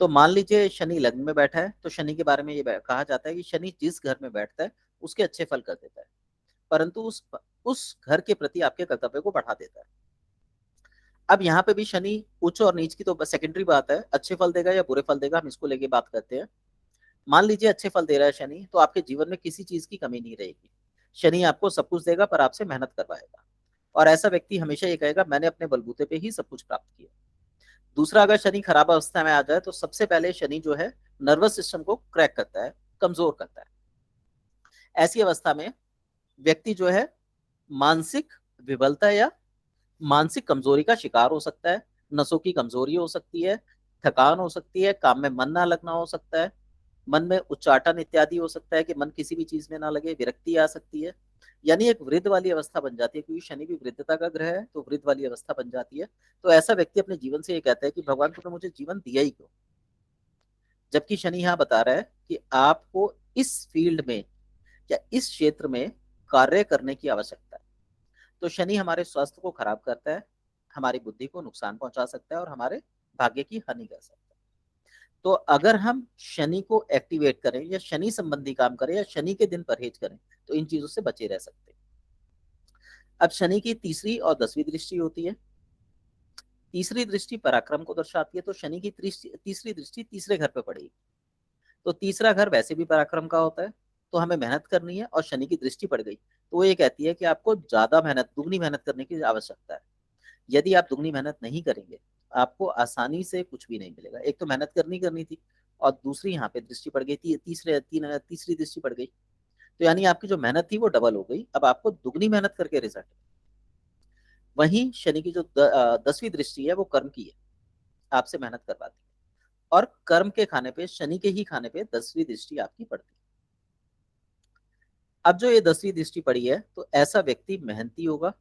तो मान लीजिए शनि लग्न में बैठा है, तो शनि के बारे में ये कहा जाता है कि शनि जिस घर में बैठता है उसके अच्छे फल कर देता है, परंतु उस घर के प्रति आपके कर्तव्य को बढ़ा देता है। अब यहाँ पे भी शनि उच्च और नीच की तो सेकेंडरी बात है, अच्छे फल देगा या बुरे फल देगा हम इसको लेके बात करते हैं। मान लीजिए अच्छे फल दे रहा है शनि, तो आपके जीवन में किसी चीज की कमी नहीं रहेगी। शनि आपको सब कुछ देगा पर आपसे मेहनत करवाएगा। और ऐसा व्यक्ति हमेशा ये कहेगा मैंने अपने बलबूते पे ही सब कुछ प्राप्त किया। दूसरा, अगर शनि खराब अवस्था में आ जाए तो सबसे पहले शनि जो है नर्वस सिस्टम को क्रैक करता है, कमजोर करता है। ऐसी अवस्था में व्यक्ति जो है मानसिक विफलता या मानसिक कमजोरी का शिकार हो सकता है। नसों की कमजोरी हो सकती है, थकान हो सकती है, काम में मन ना लगना हो सकता है, मन में उच्चाटन इत्यादि हो सकता है कि मन किसी भी चीज में ना लगे, विरक्ति आ सकती है। यानी एक वृद्ध वाली अवस्था बन जाती है, क्योंकि शनि भी वृद्धता का ग्रह है, तो वृद्ध वाली अवस्था बन जाती है। तो ऐसा व्यक्ति अपने जीवन से ये कहता है कि भगवान तुमने मुझे जीवन दिया ही क्यों, जबकि शनि यहाँ बता रहा है कि आपको इस फील्ड में या इस क्षेत्र में कार्य करने की आवश्यकता है। तो शनि हमारे स्वास्थ्य को खराब करता है, हमारी बुद्धि को नुकसान पहुंचा सकता है और हमारे भाग्य की हानि कर सकता है। तो अगर हम शनि को एक्टिवेट करें या शनि संबंधी काम करें या शनि के दिन परहेज करें तो इन चीजों से बचे रह सकते हैं। अब शनि की तीसरी और 10वीं दृष्टि होती है। तीसरी दृष्टि पराक्रम को दर्शाती है, तो शनि की तीसरी दृष्टि तीसरे घर पे पड़ेगी। तो तीसरा घर वैसे भी पराक्रम का होता है, तो हमें मेहनत करनी है और शनि की दृष्टि पड़ गई तो वो ये कहती है कि आपको ज्यादा मेहनत, दुगनी मेहनत करने की आवश्यकता है। यदि आप दुगनी मेहनत नहीं करेंगे आपको आसानी से कुछ भी नहीं मिलेगा। एक तो मेहनत करनी थी और दूसरी यहाँ पे दृष्टि पड़ गई थी, तीसरी दृष्टि पड़ गई, तो यानी आपकी जो मेहनत थी वो डबल हो गई। अब आपको दुगनी मेहनत करके रिजल्ट। वहीं शनि की जो 10वीं दृष्टि है वो कर्म की है, आपसे मेहनत करवाती है और कर्म के खाने पे, शनि के ही खाने पे 10वीं दृष्टि आपकी पड़ती है। अब जो ये 10वीं दृष्टि पड़ी है तो ऐसा व्यक्ति मेहनती होगा,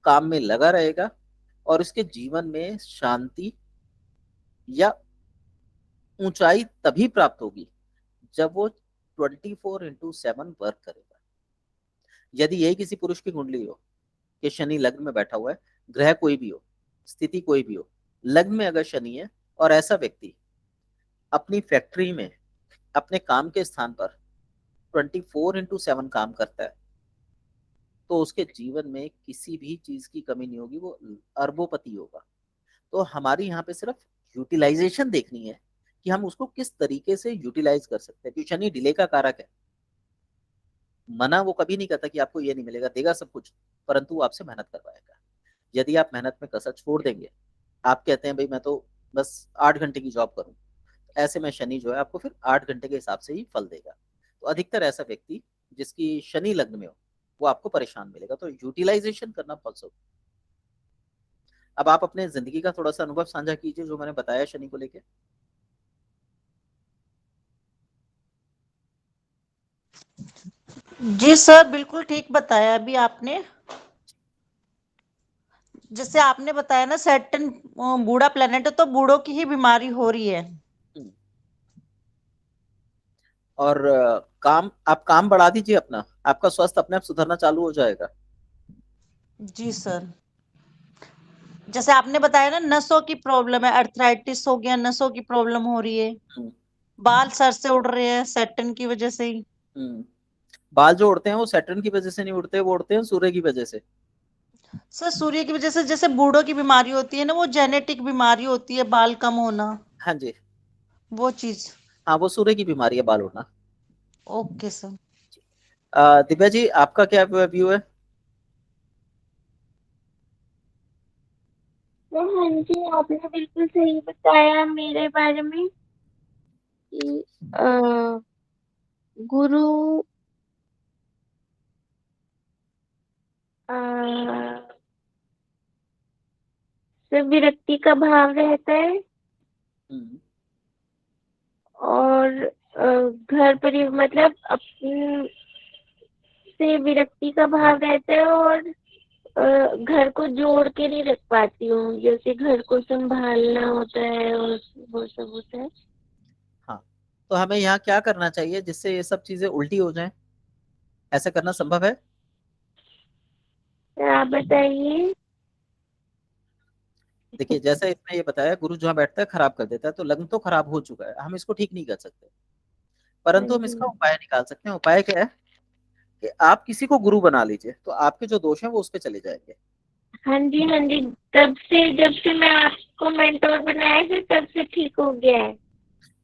काम में लगा रहेगा और उसके जीवन में शांति या ऊंचाई तभी प्राप्त होगी जब वो 24/7 वर्क करेगा। यदि यही किसी पुरुष की कुंडली हो कि शनि लग्न में बैठा हुआ है, ग्रह कोई भी हो, स्थिति कोई भी हो, लग्न में अगर शनि है और ऐसा व्यक्ति अपनी फैक्ट्री में अपने काम के स्थान पर 24/7 काम करता है तो उसके जीवन में किसी भी चीज की कमी नहीं होगी, वो अरबोपति होगा। तो हमारी यहाँ पे सिर्फ यूटिलाइजेशन देखनी है कि हम उसको किस तरीके से यूटिलाइज कर सकते हैं, क्योंकि शनि डिले का कारक है। मना वो कभी नहीं करता कि आपको ये नहीं मिलेगा, देगा सब कुछ, परंतु वो आपसे मेहनत करवाएगा। यदि आप मेहनत में कसर छोड़ देंगे, आप कहते हैं भाई मैं तो बस 8 घंटे की जॉब करूं, ऐसे में शनि जो है आपको फिर 8 घंटे के हिसाब से ही फल देगा। तो अधिकतर ऐसा व्यक्ति जिसकी शनि लग्न में हो वो आपको परेशान मिलेगा। तो यूटिलाइजेशन करना बहुत जरूरी। अब आप अपने जिंदगी का थोड़ा सा अनुभव साझा कीजिए जो मैंने बताया शनि को लेके। जी सर, बिल्कुल ठीक बताया अभी आपने। जैसे आपने बताया ना, सैटर्न बूढ़ा प्लेनेट है तो बूढ़ों की ही बीमारी हो रही है। और आप काम बढ़ा दीजिए अपना, आपका स्वास्थ्य अपने आप सुधरना चालू हो जाएगा। जी सर, जैसे आपने बताया ना, नसों की प्रॉब्लम है, अर्थराइटिस हो गया, नसों की प्रॉब्लम हो रही है, बाल सर से उड़ रहे हैं सैटर्न की वजह से ही। बाल जो उड़ते हैं वो सैटर्न की वजह से नहीं उड़ते, वो उड़ते हैं सूर्य की वजह से। सर सूर्य की वजह से जैसे बूढ़ों की बीमारी होती है ना, वो जेनेटिक बीमारी होती है, बाल कम होना, हाँ जी, वो चीज। हाँ वो सूर्य की बीमारी है बाल उड़ना। Okay sir. दिव्या जी आपका क्या व्यू है? तो हाँ जी, आपने बिल्कुल सही बताया मेरे बारे में कि गुरु से विरक्ति का भाव रहता है और घर पर मतलब अपने से विरक्ति का भाव रहता है और घर को जोड़ के नहीं रख पाती हूँ, जैसे घर को संभालना होता है और वो सब होता है। हाँ, तो हमें यहाँ क्या करना चाहिए जिससे ये सब चीजें उल्टी हो जाएं? ऐसा करना संभव है? आप बताइए। देखिए जैसे इसने ये बताया, गुरु जहाँ बैठता है खराब कर देता है, तो लग्न तो खराब हो चुका है, हम इसको ठीक नहीं कर सकते, हाँ परंतु हम जी, इसका उपाय निकाल सकते हैं। उपाय क्या है कि आप किसी को गुरु बना लीजिए, तो आपके जो दोष हैं वो उस पे चले जाएंगे। हाँ जी, हाँ जी, जब से मैं आपको मेंटोर बनाया है तब से ठीक हो गया है।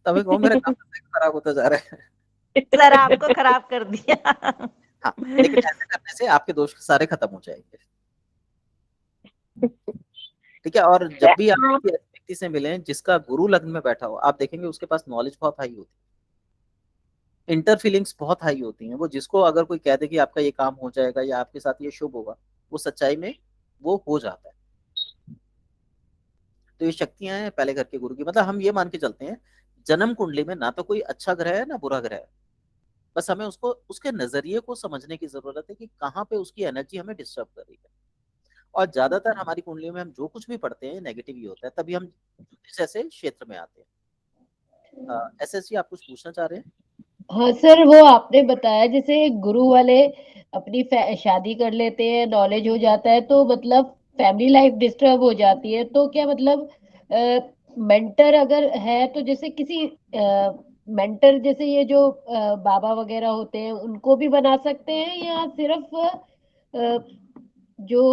तभी कहूँ मेरा काम खराब होता जा रहा है। सर आपको खराब कर दिया। हाँ, लेकिन ऐसे करने से आपके दोष सारे खत्म हो जाएंगे। ठीक है, और जब भी आप आप किसी ऐसे व्यक्ति से मिलें जिसका गुरु लग्न में बैठा हो, आप देखेंगे उसके पास नॉलेज बहुत हाई होती है, इंटर फीलिंग्स बहुत हाई होती हैं। वो जिसको अगर कोई कह दे कि आपका ये काम हो जाएगा या आपके साथ ये शुभ होगा, वो सच्चाई में वो हो जाता है। तो ये शक्तियां हैं पहले घर के गुरु की। मतलब हम ये मान के चलते हैं जन्म कुंडली में ना तो कोई अच्छा ग्रह है ना बुरा ग्रह है, बस हमें उसको उसके नजरिए को समझने की जरूरत है कि कहाँ पे उसकी एनर्जी हमें डिस्टर्ब कर रही है। और ज्यादातर हमारी कुंडली में हम जो कुछ भी पढ़ते हैं नेगेटिव ही होता है, तभी हम ज्योतिष ऐसे क्षेत्र में आते हैं। एसएस जी आप कुछ पूछना चाह रहे हैं? हाँ सर, वो आपने बताया जैसे गुरु वाले अपनी शादी कर लेते हैं, नॉलेज हो जाता है, तो मतलब फैमिली लाइफ डिस्टर्ब हो जाती है, तो क्या मतलब मेंटर अगर है तो जैसे किसी मेंटर जैसे ये जो बाबा वगैरह होते हैं उनको भी बना सकते हैं, या सिर्फ जो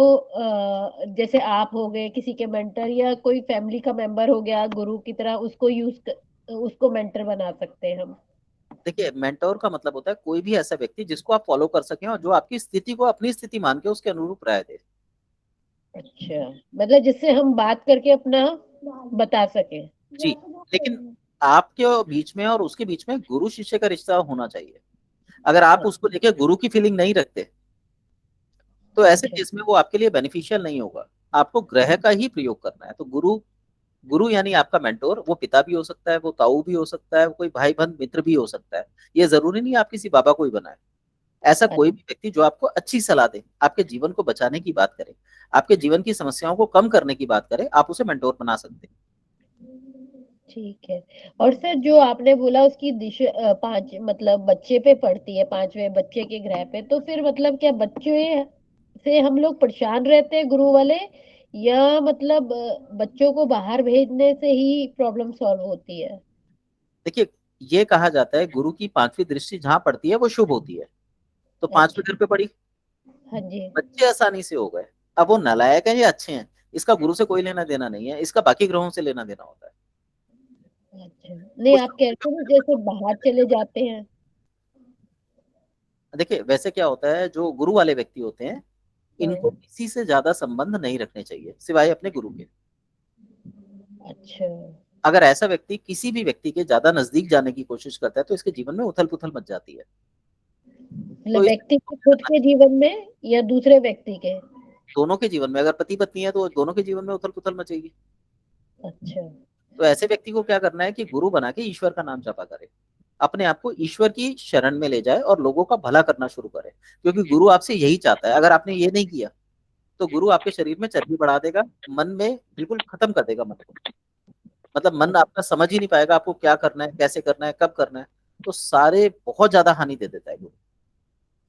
जैसे आप हो गए किसी के मेंटर, या कोई फैमिली का मेंबर हो गया गुरु की तरह, उसको मेंटर बना सकते हैं हम? देखिए, मेंटोर का मतलब होता है कोई भी ऐसा व्यक्ति जिसको आप फॉलो कर सकें और जो आपकी स्थिति को अपनी स्थिति मान के उसके अनुरूप राय दे। अच्छा, मतलब जिससे हम बात करके अपना बता सके। जी, लेकिन आपके बीच में और उसके बीच में गुरु शिष्य का रिश्ता होना चाहिए। अगर आप उसको लेके गुरु की फीलिंग नहीं रखते तो ऐसे अच्छा। केस में वो आपके लिए बेनिफिशियल नहीं होगा। आपको ग्रह का ही प्रयोग करना है। तो गुरु गुरु यानी आपका मेंटोर, वो पिता भी हो सकता है, वो ताऊ भी हो सकता है, वो कोई भाई बहन मित्र भी हो सकता है। ये जरूरी नहीं आप किसी बाबा को ही बनाए। ऐसा कोई भी व्यक्ति जो आपको अच्छी सलाह दे, आपके जीवन को बचाने की बात करे, आपके जीवन की समस्याओं को कम करने की बात करे, आप उसे मेंटोर बना सकते हैं। ठीक है। और सर जो आपने बोला उसकी दिशा पांच मतलब बच्चे पे पड़ती है, पांचवें बच्चे के ग्रह पे, तो फिर मतलब क्या बच्चे से हम लोग परेशान रहते हैं गुरु वाले, या मतलब बच्चों को बाहर भेजने से ही प्रॉब्लम सॉल्व होती है? देखिए, ये कहा जाता है गुरु की पांचवी दृष्टि जहां पड़ती है वो शुभ होती है। तो पांचवें अच्छा। घर पे पड़ी, हाँ जी। बच्चे आसानी से हो गए। अब वो नालायक है या अच्छे हैं, इसका गुरु से कोई लेना देना नहीं है, इसका बाकी ग्रहों से लेना देना होता है। अच्छा, नहीं कुछ आप कह रहे थे ना जैसे बाहर चले जाते हैं। देखिए, वैसे क्या होता है, जो गुरु वाले व्यक्ति होते हैं इनको हाँ। किसी से ज्यादा संबंध नहीं रखने चाहिए सिवाय अपने गुरु के। अच्छा, अगर ऐसा व्यक्ति किसी भी व्यक्ति के ज्यादा नजदीक जाने की कोशिश करता है तो इसके जीवन में उथल पुथल मच जाती है। मतलब तो इस व्यक्ति के खुद के जीवन में या दूसरे व्यक्ति के? दोनों के जीवन में, अगर पति पत्नी है तो दोनों के जीवन में उथल पुथल मचेगी। अच्छा। तो ऐसे व्यक्ति को क्या करना है कि गुरु बना के ईश्वर का नाम जपा करे, अपने आप को ईश्वर की शरण में ले जाए और लोगों का भला करना शुरू करे। क्योंकि गुरु आपसे यही चाहता है। अगर आपने ये नहीं किया तो गुरु आपके शरीर में चर्बी बढ़ा देगा, मन में बिल्कुल खत्म कर देगा मन को। मतलब मन आपका समझ ही नहीं पाएगा आपको क्या करना है, कैसे करना है, कब करना है। तो सारे बहुत ज्यादा हानि दे देता है गुरु।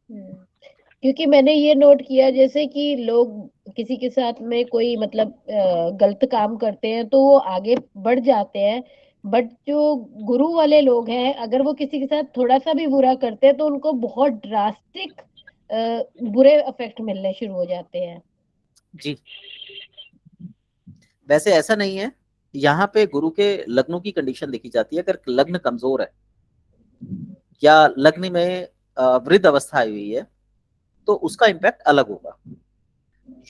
हम्म। क्योंकि मैंने ये नोट किया जैसे कि लोग किसी के साथ में कोई मतलब गलत काम करते हैं तो वो आगे बढ़ जाते हैं, बट जो गुरु वाले लोग हैं अगर वो किसी के साथ थोड़ा सा भी बुरा करते हैं तो उनको बहुत ड्रास्टिक बुरे इफेक्ट मिलने शुरू हो जाते हैं। जी, वैसे ऐसा नहीं है। यहाँ पे गुरु के लग्नों की कंडीशन देखी जाती है। अगर लग्न कमजोर है या लग्न में वृद्ध अवस्था आई हुई है तो उसका इम्पैक्ट अलग होगा।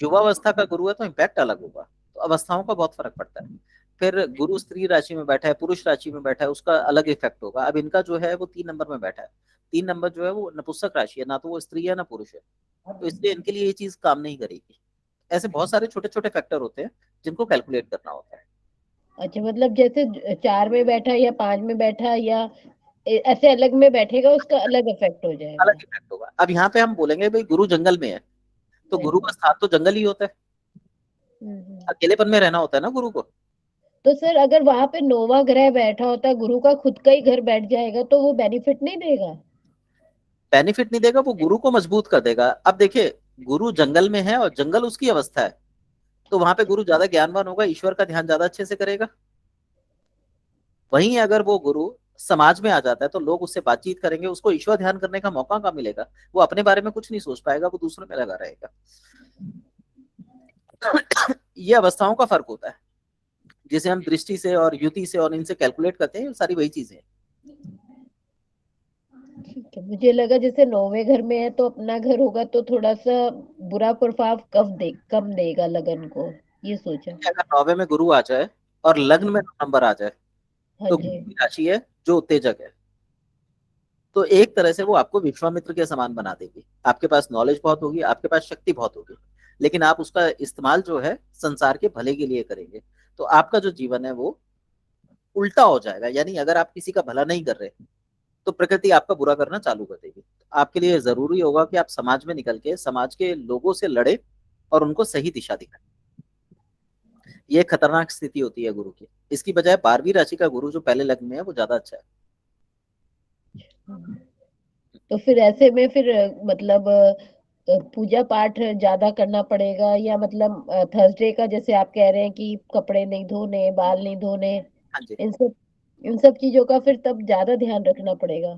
युवावस्था का गुरु है तो इम्पैक्ट अलग होगा। तो अवस्थाओं का बहुत फर्क पड़ता है। फिर गुरु स्त्री राशि में बैठा है, पुरुष राशि में बैठा है, उसका अलग इफेक्ट होगा। अब इनका जो है वो 3 नंबर में बैठा है। 3 नंबर जो है वो नपुंसक राशि है, ना तो वो स्त्री है ना पुरुष है। तो इसलिए इनके लिए ये चीज काम नहीं करेगी। ऐसे बहुत सारे छोटे छोटे फैक्टर होते हैं जिनको कैलकुलेट करना होता है। अच्छा, मतलब जैसे 4 में बैठा या 5 में बैठा या ऐसे अलग में बैठेगा उसका अलग इफेक्ट हो अलग जाएगा। इफेक्ट होगा। अब यहाँ पे हम बोलेंगे भाई गुरु जंगल में है तो गुरु का हम्म। स्थान तो जंगल ही होता है। हम्म। अकेलेपन में रहना होता है ना गुरु को। तो सर अगर वहां पे नौवां ग्रह बैठा होता है, गुरु का खुद का ही घर बैठ जाएगा, तो वो बेनिफिट नहीं देगा? बेनिफिट नहीं देगा, वो गुरु को मजबूत कर देगा। अब देखिए, गुरु जंगल में है और जंगल उसकी अवस्था है। तो वहां पे गुरु ज्यादा ज्ञानवान होगा, ईश्वर का ध्यान ज्यादा अच्छे से करेगा। वहीं अगर वो गुरु समाज में आ जाता है तो लोग उससे बातचीत करेंगे, उसको ईश्वर ध्यान करने का मौका कहाँ मिलेगा। वो अपने बारे में कुछ नहीं सोच पाएगा, वो दूसरों में लगा रहेगा। ये अवस्थाओं का फर्क होता है जिसे हम दृष्टि से और युति से और इनसे कैलकुलेट करते हैं। सारी वही चीजें हैं। ठीक है, मुझे लगा जैसे 9वें घर में है तो अपना घर होगा तो थोड़ा सा बुरा प्रभाव कम देगा लगन को, ये सोचा। अगर 9वें में गुरु आ जाए और लग्न में 9 नंबर आ जाए हाँ तो जी। गुरु की राशि है जो उत्तेजक है। तो एक तरह से वो आपको विश्वामित्र के समान बना देगी। आपके पास नॉलेज बहुत होगी, आपके पास शक्ति बहुत होगी, लेकिन आप उसका इस्तेमाल जो है संसार के भले के लिए करेंगे। तो आपका जो जीवन है वो उल्टा हो जाएगा। यानी अगर आप किसी का भला नहीं कर रहे तो प्रकृति आपका बुरा करना चालू कर देगी। आपके लिए जरूरी होगा कि आप समाज में निकल के समाज के लोगों से लड़े और उनको सही दिशा दिखाएं। ये खतरनाक स्थिति होती है गुरु की। इसकी बजाय 12वीं राशि का गुरु जो पहले लग्न में है वो ज्यादा अच्छा है। तो फिर ऐसे में फिर मतलब पूजा पाठ ज्यादा करना पड़ेगा, या मतलब थर्सडे का जैसे आप कह रहे हैं कि कपड़े नहीं धोने, बाल नहीं धोने, हाँ जी। इन सब चीजों का फिर तब ज्यादा ध्यान रखना पड़ेगा।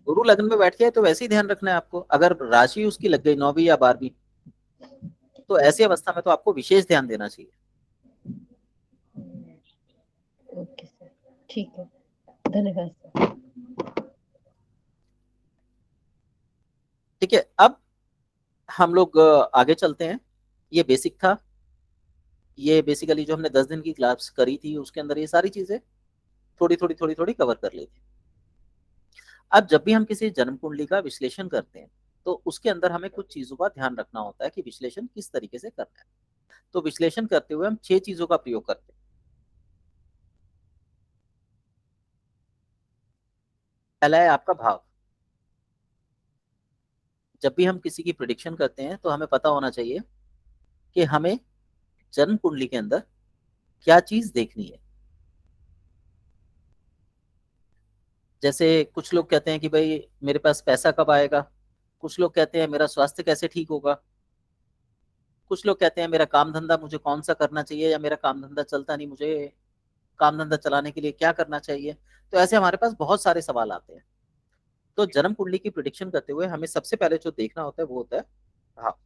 गुरु लग्न में बैठ गया तो वैसे ही ध्यान रखना है आपको। अगर राशि उसकी लग गई 9वीं या 12वीं, तो ऐसी अवस्था में तो आपको विशेष ध्यान देना चाहिए। ओके सर, ठीक है, धन्यवाद सर। ठीक है, अब हम लोग आगे चलते हैं। ये बेसिक था। ये बेसिकली जो हमने 10 दिन की क्लास करी थी उसके अंदर ये सारी चीजें थोड़ी थोड़ी कवर कर ली थी। अब जब भी हम किसी जन्म कुंडली का विश्लेषण करते हैं तो उसके अंदर हमें कुछ चीजों का ध्यान रखना होता है कि विश्लेषण किस तरीके से करना है। तो विश्लेषण करते हुए हम 6 चीजों का प्रयोग करते हैं। पहला है आपका भाव। जब भी हम किसी की प्रिडिक्शन करते हैं तो हमें पता होना चाहिए कि हमें जन्म कुंडली के अंदर क्या चीज देखनी है। जैसे कुछ लोग कहते हैं कि भाई मेरे पास पैसा कब आएगा, कुछ लोग कहते हैं मेरा स्वास्थ्य कैसे ठीक होगा, कुछ लोग कहते हैं मेरा काम धंधा मुझे कौन सा करना चाहिए, या मेरा काम धंधा चलता नहीं, मुझे काम धंधा चलाने के लिए क्या करना चाहिए। तो ऐसे हमारे पास बहुत सारे सवाल आते हैं। तो जन्म कुंडली की प्रिडिक्शन करते हुए हमें सबसे पहले जो देखना होता है वो होता है भाव।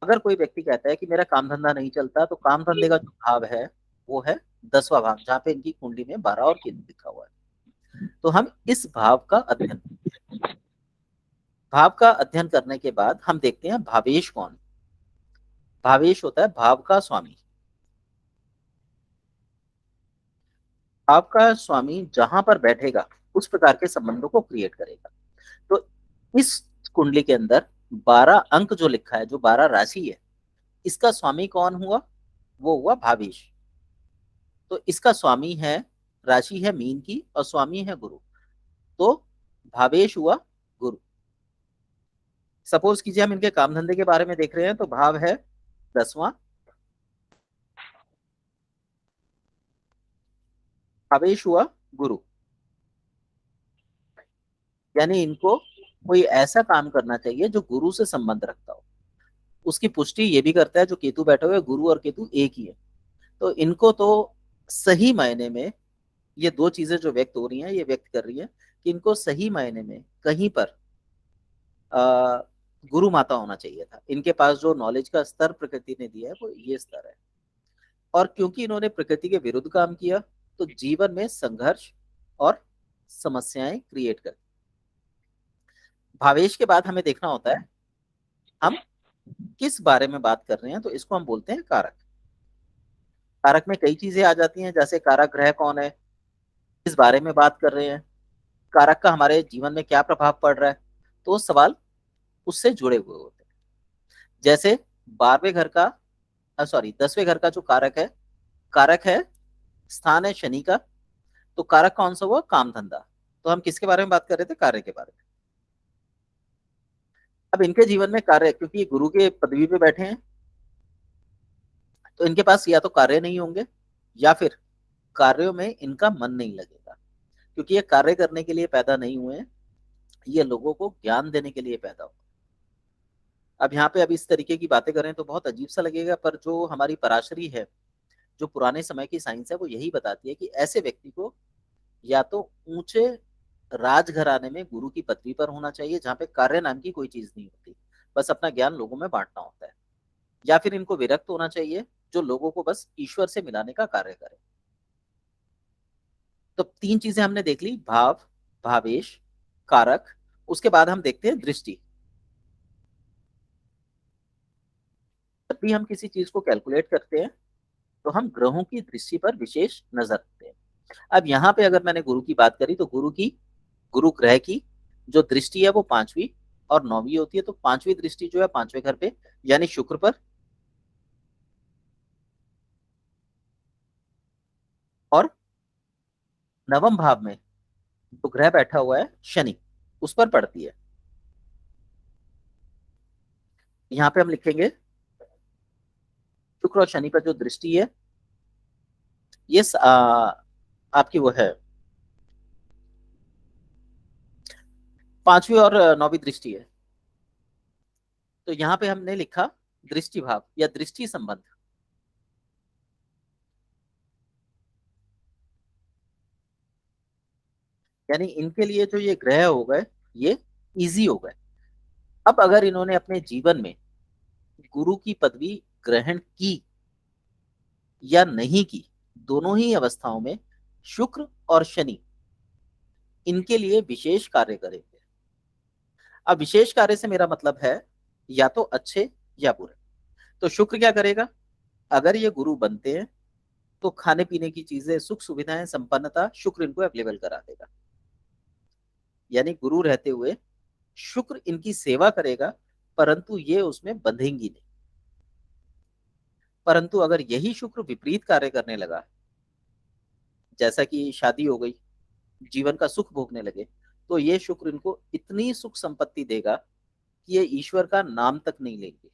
अगर कोई व्यक्ति कहता है कि मेरा काम धंधा नहीं चलता, तो काम धंधे का जो भाव है वो है 10वां भाव, जहाँ पे इनकी कुंडली में 12 और केतु लिखा हुआ है। तो हम इस भाव का अध्ययन, भाव का अध्ययन करने के बाद हम देखते हैं भावेश कौन। भावेश होता है भाव का स्वामी। भाव का स्वामी जहां पर बैठेगा उस प्रकार के संबंधों को क्रिएट करेगा। तो इस कुंडली के अंदर 12 अंक जो लिखा है, जो 12 राशि है, इसका स्वामी कौन हुआ? वो हुआ भावेश। तो इसका स्वामी है, राशि है मीन की और स्वामी है गुरु। तो भावेश हुआ गुरु। सपोज कीजिए हम इनके काम धंधे के बारे में देख रहे हैं, तो भाव है 10वां, भावेश हुआ गुरु। यानी इनको कोई ऐसा काम करना चाहिए जो गुरु से संबंध रखता हो। उसकी पुष्टि ये भी करता है जो केतु बैठे हुए, गुरु और केतु एक ही है। तो इनको तो सही मायने में ये दो चीजें जो व्यक्त हो रही हैं, ये व्यक्त कर रही है कि इनको सही मायने में कहीं पर आ, गुरु माता होना चाहिए था। इनके पास जो नॉलेज का स्तर प्रकृति ने दिया है वो ये स्तर है। और क्योंकि इन्होंने प्रकृति के विरुद्ध काम किया, तो जीवन में संघर्ष और समस्याएं क्रिएट कर। भावेश के बाद हमें देखना होता है हम किस बारे में बात कर रहे हैं, तो इसको हम बोलते हैं कारक। कारक में कई चीजें आ जाती हैं, जैसे कारक ग्रह कौन है, किस बारे में बात कर रहे हैं, कारक का हमारे जीवन में क्या प्रभाव पड़ रहा है। तो वो सवाल उससे जुड़े हुए होते हैं। जैसे 12वें घर का, सॉरी 10वें घर का जो कारक है स्थान है शनि का। तो कारक कौन सा हुआ? काम धंधा। तो हम किसके बारे में बात कर रहे थे? कार्य के बारे में। अब इनके जीवन में कार्य, क्योंकि ये गुरु के पदवी पे बैठे हैं, तो इनके पास या तो कार्य नहीं होंगे या फिर कार्यों में इनका मन नहीं लगेगा, क्योंकि ये कार्य करने के लिए पैदा नहीं हुए हैं, ये लोगों को ज्ञान देने के लिए पैदा हुए। अब यहाँ पे इस तरीके की बातें करें तो बहुत अजीब सा लगेगा, पर जो हमारी पराशरी है, जो पुराने समय की साइंस है, वो यही बताती है कि ऐसे व्यक्ति को या तो ऊंचे राजघराने में गुरु की पदवी पर होना चाहिए, जहाँ पे कार्य नाम की कोई चीज नहीं होती, बस अपना ज्ञान लोगों में बांटना होता है, या फिर इनको विरक्त होना चाहिए जो लोगों को बस ईश्वर से मिलाने का कार्य करे। तो 3 चीजें हमने देख ली, भाव, भावेश, कारक। उसके बाद हम देखते हैं दृष्टि। जब भी हम किसी चीज को कैलकुलेट करते हैं तो हम ग्रहों की दृष्टि पर विशेष नजर रखते हैं। अब यहाँ पे अगर मैंने गुरु की बात करी, तो गुरु ग्रह की जो दृष्टि है वो 5वीं और 9वीं होती है। तो 5वीं दृष्टि जो है 5वें घर पे यानी शुक्र पर, और 9वें भाव में जो ग्रह बैठा हुआ है शनि, उस पर पड़ती है। यहाँ पे हम लिखेंगे शुक्र और शनि पर जो दृष्टि है, ये आपकी वो है 5वीं और 9वीं दृष्टि है। तो यहाँ पे हमने लिखा दृष्टि भाव या दृष्टि संबंध। यानी इनके लिए जो ये ग्रह हो गए ये इजी हो गए। अब अगर इन्होंने अपने जीवन में गुरु की पदवी ग्रहण की या नहीं की, दोनों ही अवस्थाओं में शुक्र और शनि इनके लिए विशेष कार्य करेंगे। अब विशेष कार्य से मेरा मतलब है या तो अच्छे या बुरे। तो शुक्र क्या करेगा, अगर ये गुरु बनते हैं तो खाने पीने की चीजें, सुख सुविधाएं, संपन्नता शुक्र इनको अवेलेबल करा देगा। यानी गुरु रहते हुए शुक्र इनकी सेवा करेगा, परंतु ये उसमें बंधेंगी नहीं। परंतु अगर यही शुक्र विपरीत कार्य करने लगा, जैसा कि शादी हो गई, जीवन का सुख भोगने लगे, तो ये शुक्र इनको इतनी सुख संपत्ति देगा कि ये ईश्वर का नाम तक नहीं लेंगे।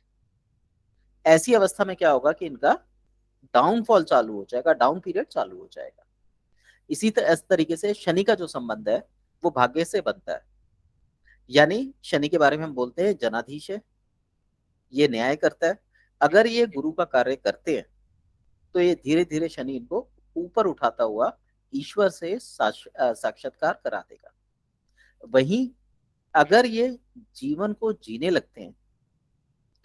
ऐसी अवस्था में क्या होगा कि इनका डाउनफॉल चालू हो जाएगा, डाउन पीरियड चालू हो जाएगा। इस तरीके से शनि का जो संबंध है वो भाग्य से बनता है। यानी शनि के बारे में हम बोलते हैं जनाधीश है, ये न्याय करता है। अगर ये गुरु का कार्य करते हैं तो ये धीरे धीरे शनि इनको ऊपर उठाता हुआ ईश्वर से साक्षात्कार करा देगा। वहीं अगर ये जीवन को जीने लगते हैं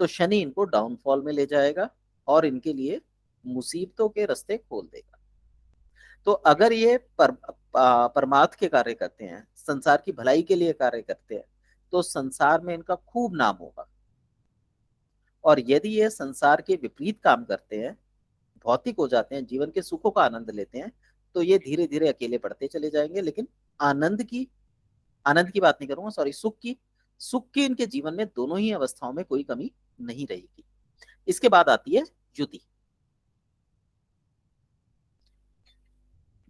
तो शनि इनको डाउनफॉल में ले जाएगा और इनके लिए मुसीबतों के रास्ते खोल देगा। तो अगर ये परमार्थ के कार्य करते हैं, संसार की भलाई के लिए कार्य करते हैं, तो संसार में इनका खूब नाम होगा। और यदि ये संसार के विपरीत काम करते हैं, भौतिक हो जाते हैं, जीवन के सुखों का आनंद लेते हैं, तो ये धीरे धीरे अकेले बढ़ते चले जाएंगे। लेकिन आनंद की बात नहीं करूंगा, सॉरी, सुख की इनके जीवन में दोनों ही अवस्थाओं में कोई कमी नहीं रहेगी। इसके बाद आती है युति।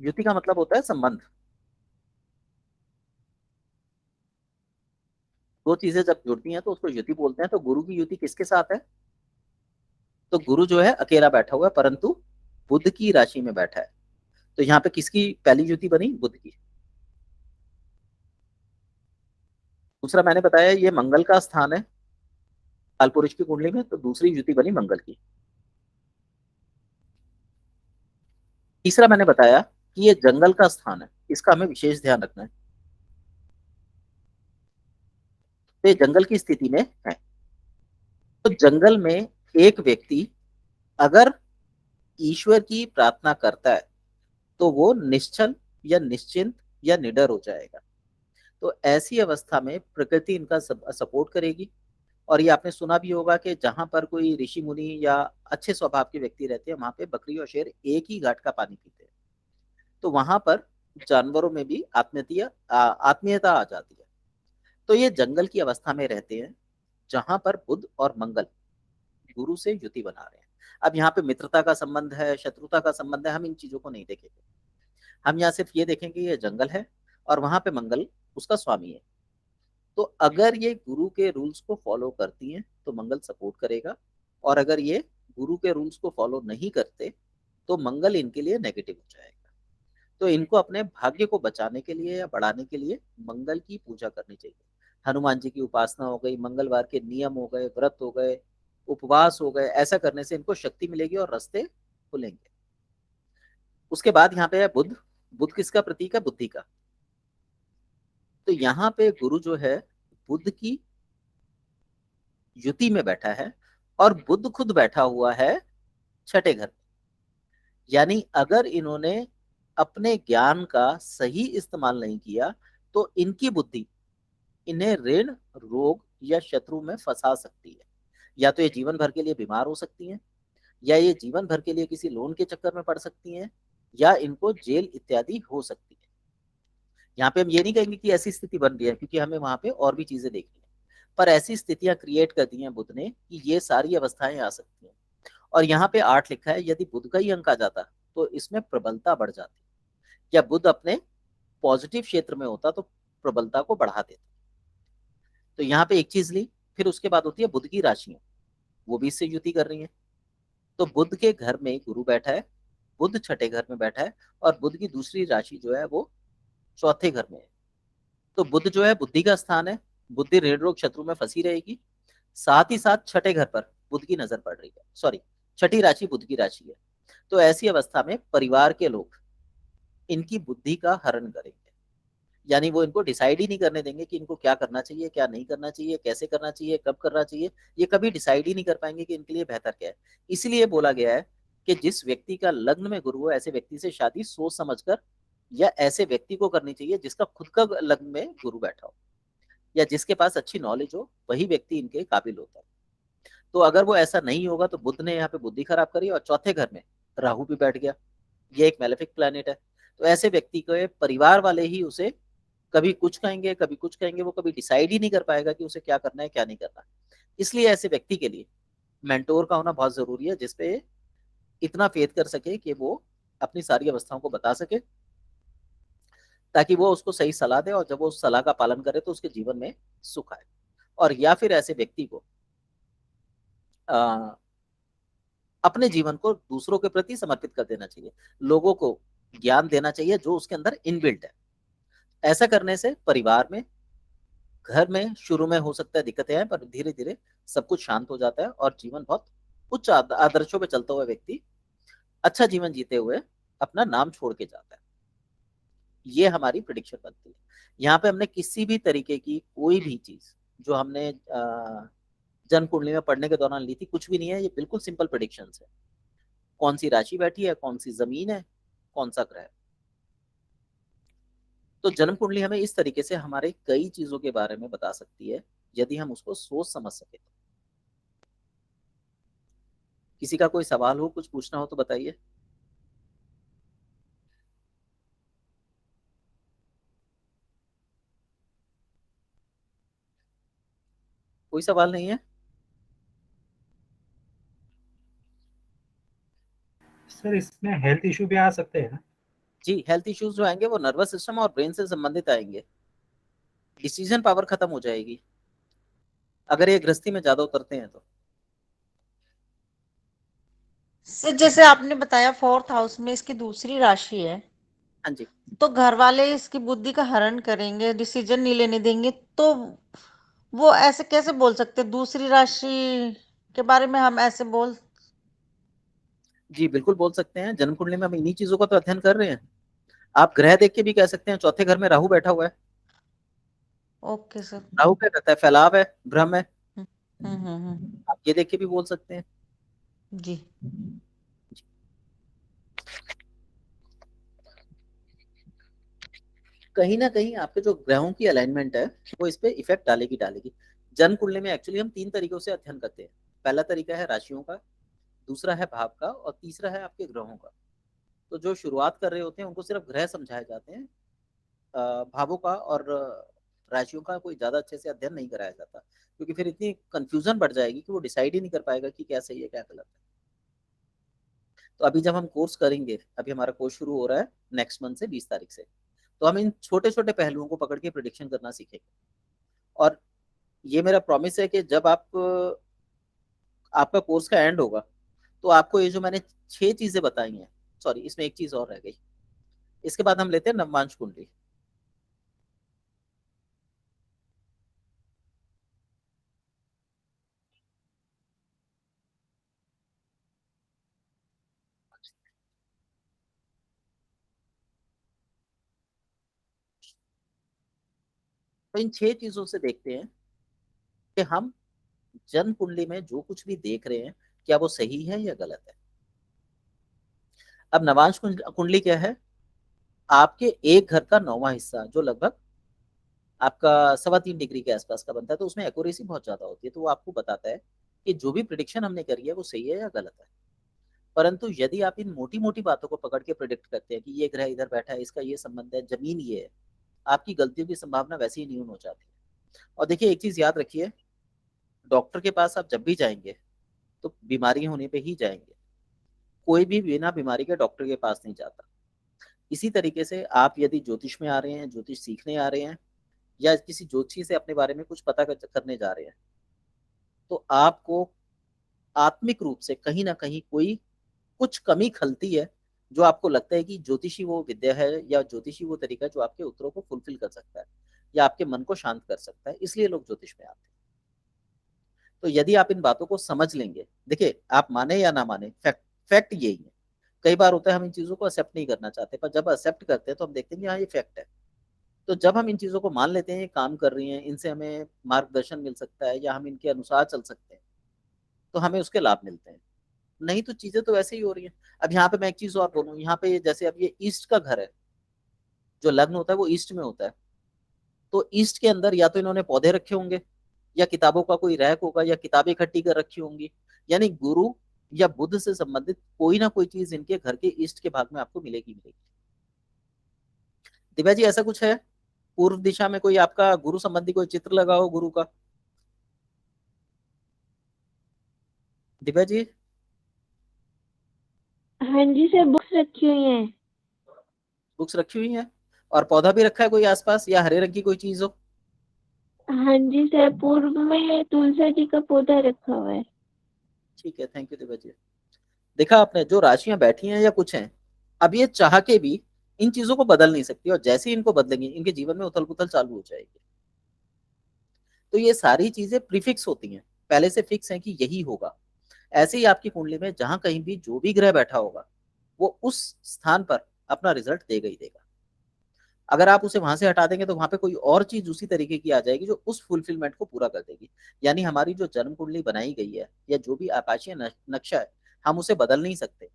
युति का मतलब होता है संबंध। दो चीजें जब जुड़ती हैं तो उसको युति बोलते हैं। तो गुरु की युति किसके साथ है, तो गुरु जो है अकेला बैठा हुआ है, परंतु बुध की राशि में बैठा है। तो यहाँ पे किसकी पहली युति बनी, बुध की। दूसरा मैंने बताया ये मंगल का स्थान है कालपुरुष की कुंडली में, तो दूसरी युति बनी मंगल की। तीसरा मैंने बताया कि ये जंगल का स्थान है, इसका हमें विशेष ध्यान रखना है। तो ये जंगल की स्थिति में है। तो जंगल में एक व्यक्ति अगर ईश्वर की प्रार्थना करता है तो वो निश्चल या निश्चिंत या निडर हो जाएगा। तो ऐसी अवस्था में प्रकृति इनका सपोर्ट करेगी। और ये आपने सुना भी होगा कि जहां पर कोई ऋषि मुनि या अच्छे स्वभाव के व्यक्ति रहते हैं, वहां पे बकरी और शेर एक ही घाट का पानी पीते हैं। तो वहां पर जानवरों में भी आत्मीयता आ जाती है। तो ये जंगल की अवस्था में रहते हैं जहां पर बुध और मंगल गुरु से युति बना रहे हैं। अब यहाँ पे मित्रता का संबंध है, शत्रुता का संबंध है, हम इन चीजों को नहीं देखेंगे। हम यहाँ सिर्फ ये देखेंगे ये जंगल है और वहां पे मंगल उसका स्वामी है। तो अगर ये गुरु के रूल्स को फॉलो करती हैं तो मंगल सपोर्ट करेगा, और अगर ये गुरु के रूल्स को फॉलो नहीं करते तो मंगल इनके लिए नेगेटिव हो जाएगा। तो इनको अपने भाग्य को बचाने के लिए या बढ़ाने के लिए मंगल की पूजा करनी चाहिए। हनुमान जी की उपासना हो गई, मंगलवार के नियम हो गए, व्रत हो गए, उपवास हो गए। ऐसा करने से इनको शक्ति मिलेगी और रास्ते खुलेंगे। उसके बाद यहाँ पे है बुध। बुध किसका प्रतीक है, बुद्धि का। तो यहाँ पे गुरु जो है बुध की युति में बैठा है और बुध खुद बैठा हुआ है छठे घर में। यानी अगर इन्होंने अपने ज्ञान का सही इस्तेमाल नहीं किया तो इनकी बुद्धि इन्हें ऋण, रोग या शत्रु में फंसा सकती है। या तो ये जीवन भर के लिए बीमार हो सकती हैं, या ये जीवन भर के लिए किसी लोन के चक्कर में पड़ सकती हैं, या इनको जेल इत्यादि हो सकती है। यहाँ पे हम ये नहीं कहेंगे कि ऐसी स्थिति बन रही है, क्योंकि हमें वहां पे और भी चीजें देखनी है। पर ऐसी स्थितियां क्रिएट कर दी हैं बुध ने कि ये सारी अवस्थाएं आ सकती हैं। और यहाँ पे 8 लिखा है, यदि बुध का ही अंक आ जाता तो इसमें प्रबलता बढ़ जाती, या बुध अपने पॉजिटिव क्षेत्र में होता तो प्रबलता को बढ़ा देता। तो यहाँ पे एक चीज ली। फिर उसके बाद होती है बुध की राशियां, वो भी इससे युति कर रही है। तो बुध के घर में गुरु बैठा है, बुध छठे घर में बैठा है, और बुध की दूसरी राशि जो है वो चौथे घर में है। तो बुध जो है बुद्धि का स्थान है, बुद्धि ऋण रोग शत्रु में फंसी रहेगी। साथ ही साथ छठे घर पर बुध की नजर पड़ रही है, सॉरी छठी राशि बुध की राशि है। तो ऐसी अवस्था में परिवार के लोग इनकी बुद्धि का हरण करेंगे, यानी वो इनको डिसाइड ही नहीं करने देंगे कि इनको क्या करना चाहिए, क्या नहीं करना चाहिए, कैसे करना चाहिए, कब करना चाहिए। ये कभी डिसाइड ही नहीं कर पाएंगे कि इनके लिए बेहतर क्या है। इसलिए बोला गया है कि जिस व्यक्ति का लग्न में गुरु हो, ऐसे व्यक्ति से शादी सोच समझकर या ऐसे व्यक्ति को करनी चाहिए जिसका खुद का लग्न में गुरु बैठा हो या जिसके पास अच्छी नॉलेज हो, वही व्यक्ति इनके काबिल होता है। तो अगर वो ऐसा नहीं होगा तो बुध ने यहाँ पे बुद्धि खराब करी और चौथे घर में राहु भी बैठ गया, ये एक मैलेफिक प्लैनेट है। तो ऐसे व्यक्ति के परिवार वाले ही उसे कभी कुछ कहेंगे कभी कुछ कहेंगे, वो कभी डिसाइड ही नहीं कर पाएगा कि उसे क्या करना है क्या नहीं करना। इसलिए ऐसे व्यक्ति के लिए मेंटोर का होना बहुत जरूरी है, जिसपे इतना फेथ कर सके कि वो अपनी सारी अवस्थाओं को बता सके, ताकि वो उसको सही सलाह दे, और जब वो उस सलाह का पालन करे तो उसके जीवन में सुख आए। और या फिर ऐसे व्यक्ति को अपने जीवन को दूसरों के प्रति समर्पित कर देना चाहिए, लोगों को ज्ञान देना चाहिए जो उसके अंदर इनबिल्ट है। ऐसा करने से परिवार में, घर में शुरू में हो सकता है दिक्कतें आए, पर धीरे धीरे सब कुछ शांत हो जाता है और जीवन बहुत उच्च आदर्शों पे चलता हुआ व्यक्ति अच्छा जीवन जीते हुए अपना नाम छोड़ के जाता है। ये हमारी प्रिडिक्शन बनती है। यहाँ पे हमने किसी भी तरीके की कोई भी चीज जो हमने जन्म कुंडली में पढ़ने के दौरान ली थी, कुछ भी नहीं है। ये बिल्कुल सिंपल प्रिडिक्शन है। कौन सी राशि बैठी है, कौन सी जमीन है, कौन सा ग्रह है। तो जन्म कुंडली हमें इस तरीके से हमारे कई चीजों के बारे में बता सकती है, यदि हम उसको सोच समझ सके। किसी का कोई सवाल हो, कुछ पूछना हो तो बताइए। कोई सवाल नहीं है? सर इसमें हेल्थ इशू भी आ सकते हैं ना? जी, हेल्थ इश्यूज जो आएंगे वो नर्वस सिस्टम और ब्रेन से संबंधित आएंगे। डिसीजन पावर खत्म हो जाएगी अगर ये गृहस्थी में ज्यादा उतरते हैं तो। सर जैसे आपने बताया 4th हाउस में इसकी दूसरी राशि है, हाँ जी, तो घर वाले इसकी बुद्धि का हरण करेंगे, डिसीजन नहीं लेने देंगे, तो वो ऐसे कैसे बोल सकते दूसरी राशि के बारे में? हम ऐसे बोल जी बिल्कुल बोल सकते हैं। जन्म कुंडली में हम इन्हीं चीजों का तो अध्ययन कर रहे हैं। आप ग्रह देख के भी कह सकते हैं। चौथे घर में राहु बैठा हुआ है। Okay sir. राहु क्या कहता है? फैलाव है, भ्रम है। हम्म। आप ये देख के भी बोल सकते हैं। जी। कहीं ना कहीं आपके जो ग्रहों की अलाइनमेंट है वो इस पे इफेक्ट डालेगी डालेगी। जन्म कुंडली में एक्चुअली हम 3 तरीकों से अध्ययन करते हैं। पहला तरीका है राशियों का, दूसरा है भाव का, और तीसरा है आपके ग्रहों का। तो जो शुरुआत कर रहे होते हैं उनको सिर्फ ग्रह समझाए जाते हैं। भावों का और राशियों का कोई ज्यादा अच्छे से अध्ययन नहीं कराया जाता, क्योंकि फिर इतनी कंफ्यूजन बढ़ जाएगी कि वो डिसाइड ही नहीं कर पाएगा कि क्या सही है क्या गलत है। तो अभी जब हम कोर्स करेंगे, अभी हमारा कोर्स शुरू हो रहा है नेक्स्ट मंथ से 20 तारीख से, तो हम इन छोटे छोटे पहलुओं को पकड़ के प्रिडिक्शन करना सीखेंगे। और ये मेरा प्रॉमिस है कि जब आपका कोर्स का एंड होगा तो आपको ये जो मैंने 6 चीजें बताई हैं, सॉरी इसमें एक चीज और रह गई, इसके बाद हम लेते हैं नवमांश कुंडली। तो इन 6 चीजों से देखते हैं कि हम जन्म कुंडली में जो कुछ भी देख रहे हैं क्या वो सही है या गलत है। अब नवांश कुंडली क्या है? आपके एक घर का 9वां हिस्सा जो लगभग आपका 3.25 डिग्री के आसपास का बनता है, तो उसमें एक्यूरेसी बहुत ज्यादा होती है। तो वो आपको बताता है कि जो भी प्रिडिक्शन हमने करी है वो सही है या गलत है। परंतु यदि आप इन मोटी मोटी बातों को पकड़ के प्रिडिक्ट करते हैं कि ये ग्रह इधर बैठा है, इसका ये संबंध है, जमीन ये है, आपकी गलतियों की संभावना वैसे ही न्यून हो जाती है। और देखिए एक चीज याद रखिए, डॉक्टर के पास आप जब भी जाएंगे तो बीमारी होने पे ही जाएंगे। कोई भी बिना बीमारी के डॉक्टर के पास नहीं जाता। इसी तरीके से आप यदि ज्योतिष में आ रहे हैं, ज्योतिष सीखने आ रहे हैं, या किसी ज्योतिषी से अपने बारे में कुछ पता करने जा रहे हैं, तो आपको आत्मिक रूप से कहीं ना कहीं कोई कुछ कमी खलती है, जो आपको लगता है कि ज्योतिषी वो विद्या है या ज्योतिषी वो तरीका जो आपके उत्तरों को फुलफिल कर सकता है या आपके मन को शांत कर सकता है, इसलिए लोग ज्योतिष में आते हैं। तो यदि आप इन बातों को समझ लेंगे, देखिए आप माने या ना माने, फैक्ट यही है। कई बार होता है हम इन चीजों को एक्सेप्ट नहीं करना चाहते, पर जब एक्सेप्ट करते हैं तो हम देखते हैं कि हाँ ये फैक्ट है। तो जब हम इन चीजों को मान लेते हैं, ये काम कर रही हैं, इनसे हमें मार्गदर्शन मिल सकता है या हम इनके अनुसार चल सकते हैं, तो हमें उसके लाभ मिलते हैं। नहीं तो चीजें तो वैसे ही हो रही हैं। अब यहाँ पे मैं एक चीज और बोलूँ, यहाँ पे जैसे अब ये ईस्ट का घर है, जो लग्न होता है वो ईस्ट में होता है, तो ईस्ट के अंदर या तो इन्होंने पौधे रखे होंगे, या किताबों का कोई रैक होगा, या किताबें इकट्ठी कर रखी होंगी, यानी गुरु या बुद्ध से संबंधित कोई ना कोई चीज इनके घर के ईस्ट के भाग में आपको मिलेगी मिलेगी। दिव्या जी ऐसा कुछ है, पूर्व दिशा में कोई आपका गुरु संबंधी कोई चित्र लगा हो गुरु का? दिव्या जी? हाँ जी सर, बुक्स रखी हुई हैं। बुक्स रखी हुई हैं, और पौधा भी रखा है कोई आसपास, या हरे रंग की कोई चीज हो? हाँ जी सर, पूर्व में तुलसी जी का पौधा रखा हुआ है। ठीक है, थैंक यू दिव्या जी। देखा आपने, जो राशियां बैठी हैं या कुछ हैं, अब ये चाह के भी इन चीजों को बदल नहीं सकती, और जैसे ही इनको बदलेंगे इनके जीवन में उथल पुथल चालू हो जाएगी। तो ये सारी चीजें प्रीफिक्स होती हैं, पहले से फिक्स है कि यही होगा। ऐसे ही आपकी कुंडली में जहां कहीं भी जो भी ग्रह बैठा होगा, वो उस स्थान पर अपना रिजल्ट देगा ही देगा। अगर आप उसे वहां से हटा देंगे तो वहां पे कोई और चीज उसी तरीके की आ जाएगी जो उस फुलफिलमेंट को पूरा कर देगी। यानी हमारी जो जन्म कुंडली बनाई गई है, या जो भी आकाशीय नक्शा है, हम उसे बदल नहीं सकते।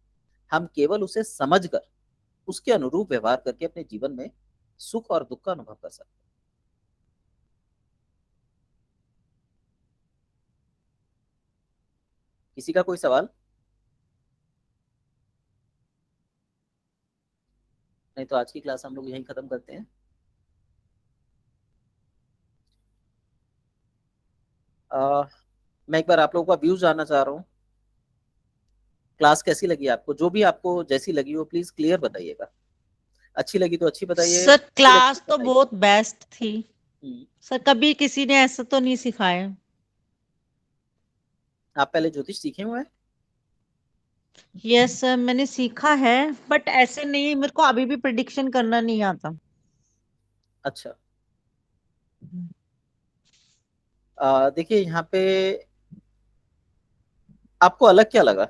हम केवल उसे समझकर उसके अनुरूप व्यवहार करके अपने जीवन में सुख और दुख का अनुभव कर सकते हैं। किसी का कोई सवाल? नहीं तो आज की क्लास हम लोग यहीं खत्म करते हैं। मैं एक बार आप लोगों का व्यूज जानना चाह रहा हूँ। क्लास कैसी लगी आपको? जो भी आपको जैसी लगी हो प्लीज क्लियर बताइएगा। अच्छी लगी तो अच्छी बताइए, सर बुरी लगी क्लास तो बताइए। बहुत बेस्ट थी हम्म, सर, कभी किसी ने ऐसा तो नहीं सिखाया। आप पहले ज्योतिष सीखे हुए हैं? यस सर, मैंने सीखा है, बट ऐसे नहीं, मेरे को अभी भी प्रिडिक्शन करना नहीं आता। अच्छा, देखिए यहाँ पे आपको अलग क्या लगा?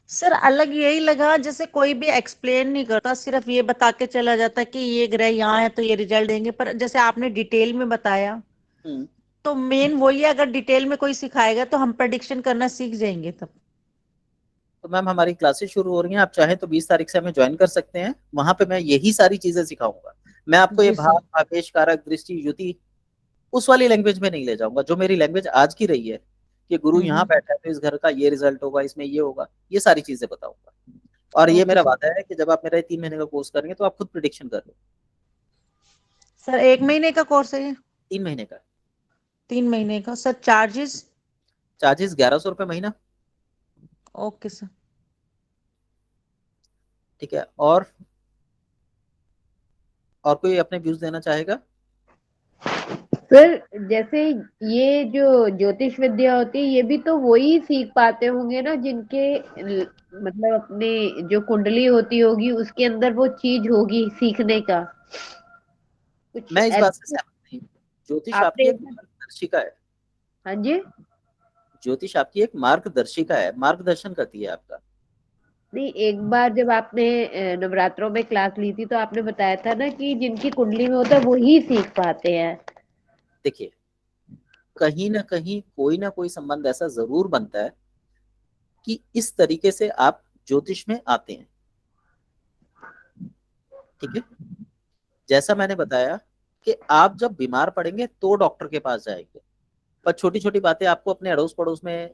सर अलग यही लगा, जैसे कोई भी एक्सप्लेन नहीं करता, सिर्फ ये बता के चला जाता कि ये ग्रह यहाँ है तो ये रिजल्ट देंगे, पर जैसे आपने डिटेल में बताया, हम्म, तो मेन वही है, अगर डिटेल में कोई सिखाएगा तो हम प्रेडिक्शन करना सीख जाएंगे तब। तो मैम हमारी क्लासेस शुरू हो रही हैं, आप चाहें तो 20 तारीख से हमें ज्वाइन कर सकते हैं। वहां पे मैं यही सारी चीजें सिखाऊंगा। मैं आपको ये जी भाव सर। आवेश कारक दृष्टि युति उस वाली लैंग्वेज में नहीं ले जाऊंगा, जो मेरी लैंग्वेज आज की रही है कि गुरु यहाँ हम्म। बैठा है तो इस घर का ये रिजल्ट होगा, इसमें ये होगा, ये सारी चीजें बताऊंगा। और ये ओके मेरा सर। वादा है कि जब आप मेरा ये 3 महीने का कोर्स करेंगे तो आप खुद प्रिडिक्शन कर लो। सर 1 महीने का कोर्स है ये? 3 महीने का 3 महीने का सर, चार्जेस? चार्जेस 1100 रुपये महीना। Okay sir. ठीक है, और कोई अपने व्यूज देना चाहेगा? सर जैसे ये जो ज्योतिष विद्या होती है, ये भी तो वही सीख पाते होंगे ना जिनके मतलब अपने जो कुंडली होती होगी उसके अंदर वो चीज होगी सीखने का कुछ मैं इस बात से ऐसा। सहमत नहीं हूँ। ज्योतिष आपकी आपने एक मार्गदर्शिका है। हाँ जी। ज्योतिष आपकी एक मार्गदर्शिका है, मार्गदर्शन करती है आपका। नहीं, एक बार जब आपने नवरात्रों में क्लास ली थी तो आपने बताया था ना कि जिनकी कुंडली में होता है वही सीख पाते हैं। देखिए, कहीं ना कहीं कोई ना कोई संबंध ऐसा जरूर बनता है कि इस तरीके से आप ज्योतिष में आते हैं। ठीक है, जैसा मैंने बताया कि आप जब बीमार पड़ेंगे तो डॉक्टर के पास जाएंगे, पर छोटी छोटी बातें आपको अपने अड़ोस पड़ोस में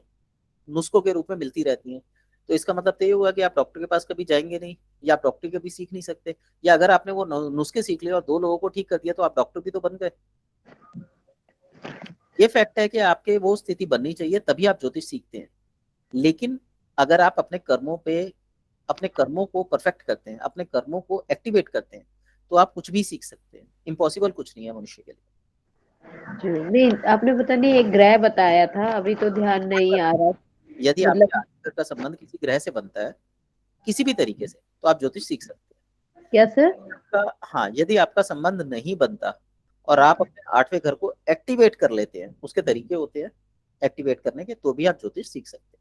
नुस्खों के रूप में मिलती रहती हैं। तो इसका मतलब तो ये हुआ कि आप डॉक्टर के पास कभी जाएंगे नहीं, या आप डॉक्टर कभी सीख नहीं सकते। या अगर आपने वो नुस्खे सीख लिए और 2 लोगों को ठीक कर दिया तो आप डॉक्टर भी तो बन गए। ये फैक्ट है कि आपके वो स्थिति बननी चाहिए तभी आप ज्योतिष सीखते हैं। लेकिन अगर आप अपने कर्मों को परफेक्ट करते हैं, अपने कर्मों को एक्टिवेट करते हैं, तो आप कुछ भी सीख सकते हैं। इम्पॉसिबल कुछ नहीं है मनुष्य के लिए। नहीं, आपने पता नहीं एक ग्रह बताया था, अभी तो ध्यान नहीं आ रहा। यदि आपके मतलब आत्मिक का संबंध किसी ग्रह से बनता है किसी भी तरीके से, तो आप ज्योतिष सीख सकते हैं। क्या सर? हाँ, यदि आपका संबंध नहीं बनता और आप अपने 8वें घर को एक्टिवेट कर लेते हैं, उसके तरीके होते हैं एक्टिवेट करने के, तो भी आप ज्योतिष सीख सकते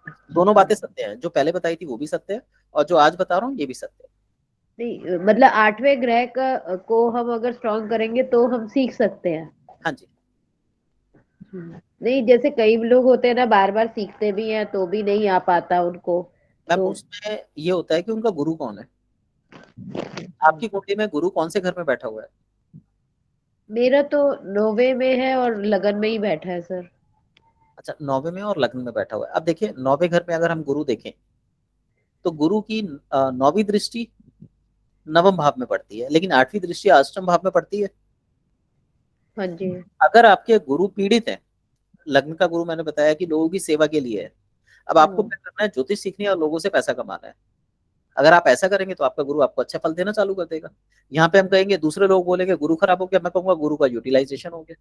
हैं। दोनों बातें सत्य हैं, जो पहले बताई थी वो भी सत्य है, और जो आज बता रहा हूँ ये भी सत्य है। नहीं मतलब 8वें ग्रह को हम अगर स्ट्रॉन्ग करेंगे तो हम सीख सकते हैं। हाँ जी। नहीं जैसे कई लोग होते हैं ना, बार बार सीखते भी हैं तो भी नहीं आ पाता उनको, मैम तो उसमें ये होता है कि उनका गुरु कौन है। आपकी कुंडली में गुरु कौन से घर में बैठा हुआ है? मेरा तो 9वें में है और लगन में ही बैठा है सर। अच्छा, 9वें में और लग्न में बैठा हुआ है। अब देखिए 9वें घर में अगर हम गुरु देखें तो गुरु की 9वीं दृष्टि नवम भाव में पड़ती है, लेकिन 8वीं दृष्टि अष्टम भाव में पड़ती है। हाँ जी। अगर आपके गुरु पीड़ित है, लग्न का गुरु मैंने बताया कि लोगों की सेवा के लिए है। अब आपको क्या करना है, ज्योतिष सीखनी है और लोगों से पैसा कमाना है। अगर आप ऐसा करेंगे तो आपका गुरु आपको अच्छा फल देना चालू कर देगा। यहाँ पे हम कहेंगे, दूसरे लोग बोलेंगे गुरु खराब हो गया, मैं कहूंगा गुरु का यूटिलाइजेशन हो गया।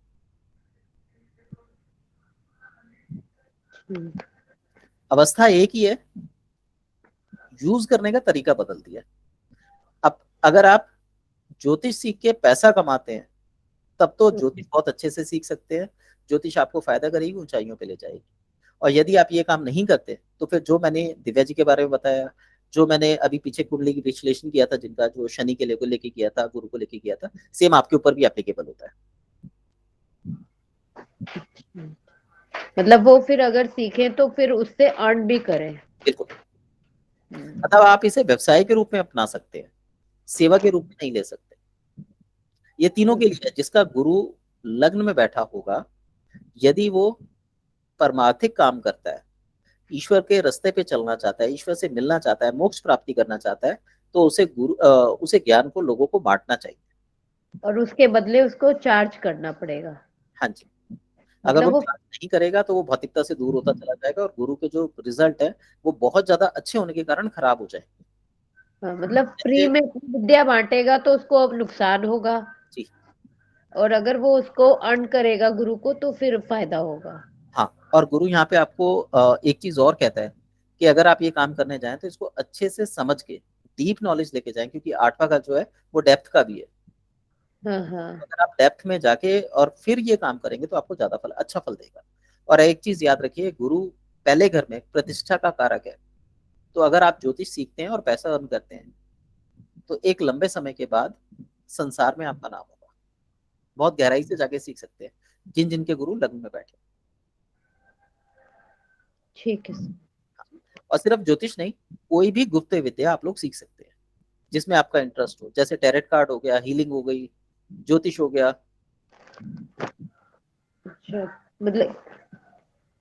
अवस्था एक ही है, यूज करने का तरीका बदल दिया। अब अगर आप ज्योतिष सीख के पैसा कमाते हैं तब तो ज्योतिष बहुत अच्छे से सीख सकते हैं, ज्योतिष आपको फायदा करेगी, ऊंचाइयों पे ले जाएगी। और यदि आप ये काम नहीं करते तो फिर जो मैंने दिव्या जी के बारे में बताया, जो मैंने अभी पीछे कुंडली की विश्लेषण किया था, जिनका जो शनि के लेके किया था, गुरु को लेके किया था, सेम आपके ऊपर भी एप्लीकेबल होता है। मतलब वो फिर अगर सीखें तो फिर उससे अर्न भी करें। बिल्कुल, मतलब आप इसे व्यवसाय के रूप में अपना सकते हैं, सेवा के रूप में नहीं ले सकते। ये तीनों के लिए है। जिसका गुरु लग्न में बैठा होगा, यदि वो परमार्थिक काम करता है, ईश्वर के रास्ते पे चलना चाहता है, ईश्वर से मिलना चाहता है, मोक्ष प्राप्ति करना चाहता है, तो उसे ज्ञान को लोगों को बांटना चाहिए। और उसके बदले उसको चार्ज करना पड़ेगा। हाँ जी। अगर मतलब वो वो चार्ज नहीं करेगा तो वो भौतिकता से दूर होता चला जाएगा, और गुरु के जो रिजल्ट है वो बहुत ज्यादा अच्छे होने के कारण खराब हो जाएंगे। मतलब फ्री जैसे में विद्या बांटेगा तो उसको अब नुकसान होगा, जी, और अगर वो उसको अर्न करेगा गुरु को तो फिर फायदा होगा। हाँ। और गुरु यहाँ पे आपको एक चीज और कहता है कि अगर आप ये काम करने जाएं तो इसको अच्छे से समझ के डीप नॉलेज लेके जाएं, क्योंकि 8वां का जो है वो डेप्थ का भी है। हाँ हाँ। अगर आप डेप्थ में जाके और फिर ये काम करेंगे तो आपको ज्यादा फल, अच्छा फल देगा। और एक चीज याद रखिए, गुरु पहले घर में प्रतिष्ठा का कारक है। तो अगर आप ज्योतिष सीखते हैं और पैसा अर्न करते हैं तो एक लंबे समय के बाद संसार में आपका नाम होगा। बहुत गहराई से जाके सीख सकते हैं जिन जिनके गुरु लग्न में बैठे। ठीक है सर। और सिर्फ ज्योतिष नहीं, कोई भी गुप्त विद्या आप लोग सीख सकते हैं जिसमें आपका इंटरेस्ट हो, जैसे टैरेट कार्ड हो गया, हीलिंग हो गई, ज्योतिष हो गया। अच्छा, मतलब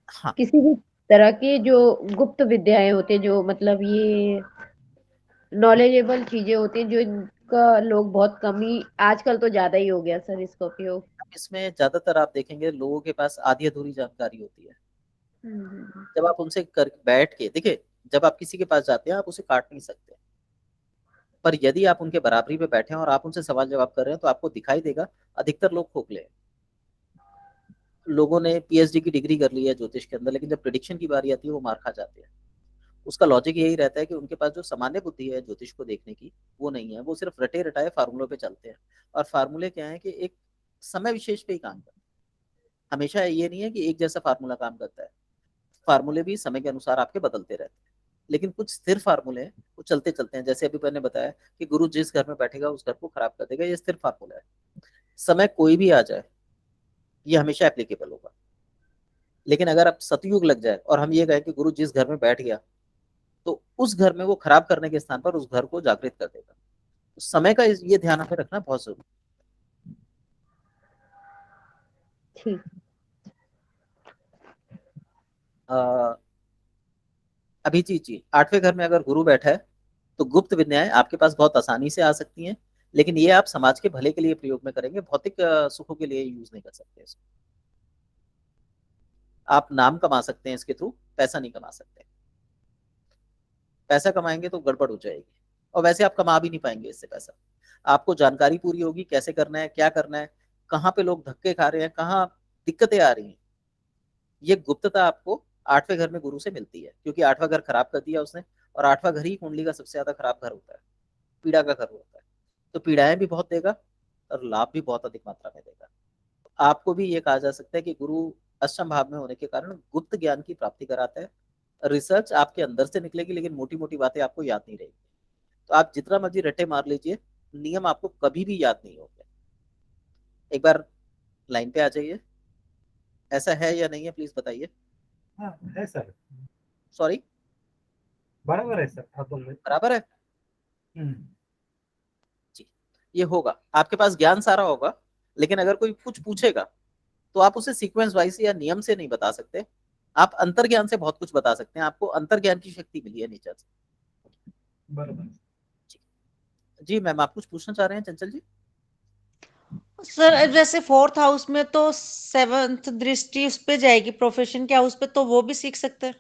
हाँ, किसी भी तरह की जो गुप्त विद्याएं होती है, जो मतलब ये नॉलेजेबल चीजें होती हैं, जो इनका लोग बहुत कम ही, आजकल तो ज्यादा ही हो गया सर इसका उपयोग। इसमें ज्यादातर आप देखेंगे लोगों के पास आधी अधूरी जानकारी होती है। जब आप उनसे कर बैठ के देखिए, जब आप किसी के पास जाते हैं आप उसे काट नहीं सकते, पर यदि आप उनके बराबरी पे बैठे हैं और आप उनसे सवाल जवाब कर रहे हैं तो आपको दिखाई देगा अधिकतर लोग खोखले हैं। लोगों ने पीएचडी की डिग्री कर ली है ज्योतिष के अंदर, लेकिन जब प्रिडिक्शन की बारी आती है वो मार खा जाते हैं। उसका लॉजिक यही रहता है कि उनके पास जो सामान्य बुद्धि है ज्योतिष को देखने की, वो नहीं है। वो सिर्फ रटे रटाए फार्मूलों पे चलते हैं। और फार्मूले क्या है कि एक समय विशेष पे ही काम करते हैं। हमेशा ये नहीं है कि एक जैसा फार्मूला काम करता है। फार्मूले भी समय के अनुसार आपके बदलते रहते हैं, लेकिन कुछ स्थिर फार्मूले हैं, वो चलते चलते हैं। जैसे अभी मैंने बताया कि गुरु जिस घर में बैठेगा उस घर को खराब कर देगा, ये स्थिर फार्मूला है। समय कोई भी आ जाए ये हमेशा एप्लीकेबल होगा। लेकिन अगर अब सतयुग लग जाए और हम ये कहें कि गुरु जिस घर में बैठ गया तो उस घर में वो खराब करने के स्थान पर उस घर को जागृत कर देगा। तो समय का ये ध्यान हमें रखना बहुत जरूरी ठीक। है। अभिजीत जी, 8वें घर में अगर गुरु बैठा है तो गुप्त विद्याएं आपके पास बहुत आसानी से आ सकती हैं, लेकिन ये आप समाज के भले के लिए प्रयोग में करेंगे, भौतिक सुखों के लिए यूज नहीं कर सकते इसको। आप नाम कमा सकते हैं इसके थ्रू, पैसा नहीं कमा सकते। पैसा कमाएंगे तो गड़बड़ हो जाएगी, और वैसे आप कमा भी नहीं पाएंगे इससे पैसा। आपको जानकारी पूरी होगी कैसे करना है, क्या करना है, कहाँ पे लोग धक्के खा रहे हैं, कहाँ दिक्कतें आ रही हैं। ये गुप्तता आपको 8वें घर में गुरु से मिलती है, क्योंकि 8वां घर खराब कर दिया उसने, और 8वां घर ही कुंडली का सबसे ज्यादा खराब घर होता है, पीड़ा का घर होता है। तो पीड़ाएं भी बहुत देगा और लाभ भी बहुत अधिक मात्रा में देगा। आपको भी ये कहा जा सकता है कि गुरु अष्टम भाव में होने के कारण गुप्त ज्ञान की प्राप्ति कराता है। रिसर्च आपके अंदर से निकलेगी, लेकिन मोटी मोटी बातें आपको याद नहीं रहेगी। तो आप जितना मर्जी रट्टे मार लीजिए, नियम आपको कभी भी याद नहीं होंगे। एक बार लाइन पे आ जाइए, ऐसा है या नहीं है प्लीज बताइए। हाँ है सर, सॉरी, बराबर है सर, आप बोल रहे बराबर है हैं। जी। ये होगा, आपके पास ज्ञान सारा होगा, लेकिन अगर कोई कुछ पूछेगा तो आप उसे सीक्वेंस वाइज या नियम से नहीं बता सकते। आप अंतर्ज्ञान से बहुत कुछ बता सकते हैं। आपको अंतर्ज्ञान की शक्ति मिली है नेचर से। बराबर। जी मैम, आप कुछ पूछना चाह रहे हैं चंचल जी? सर जैसे 4th हाउस में तो 7th दृष्टि उस पे जाएगी प्रोफेशन के हाउस पे, तो वो भी सीख सकते हैं?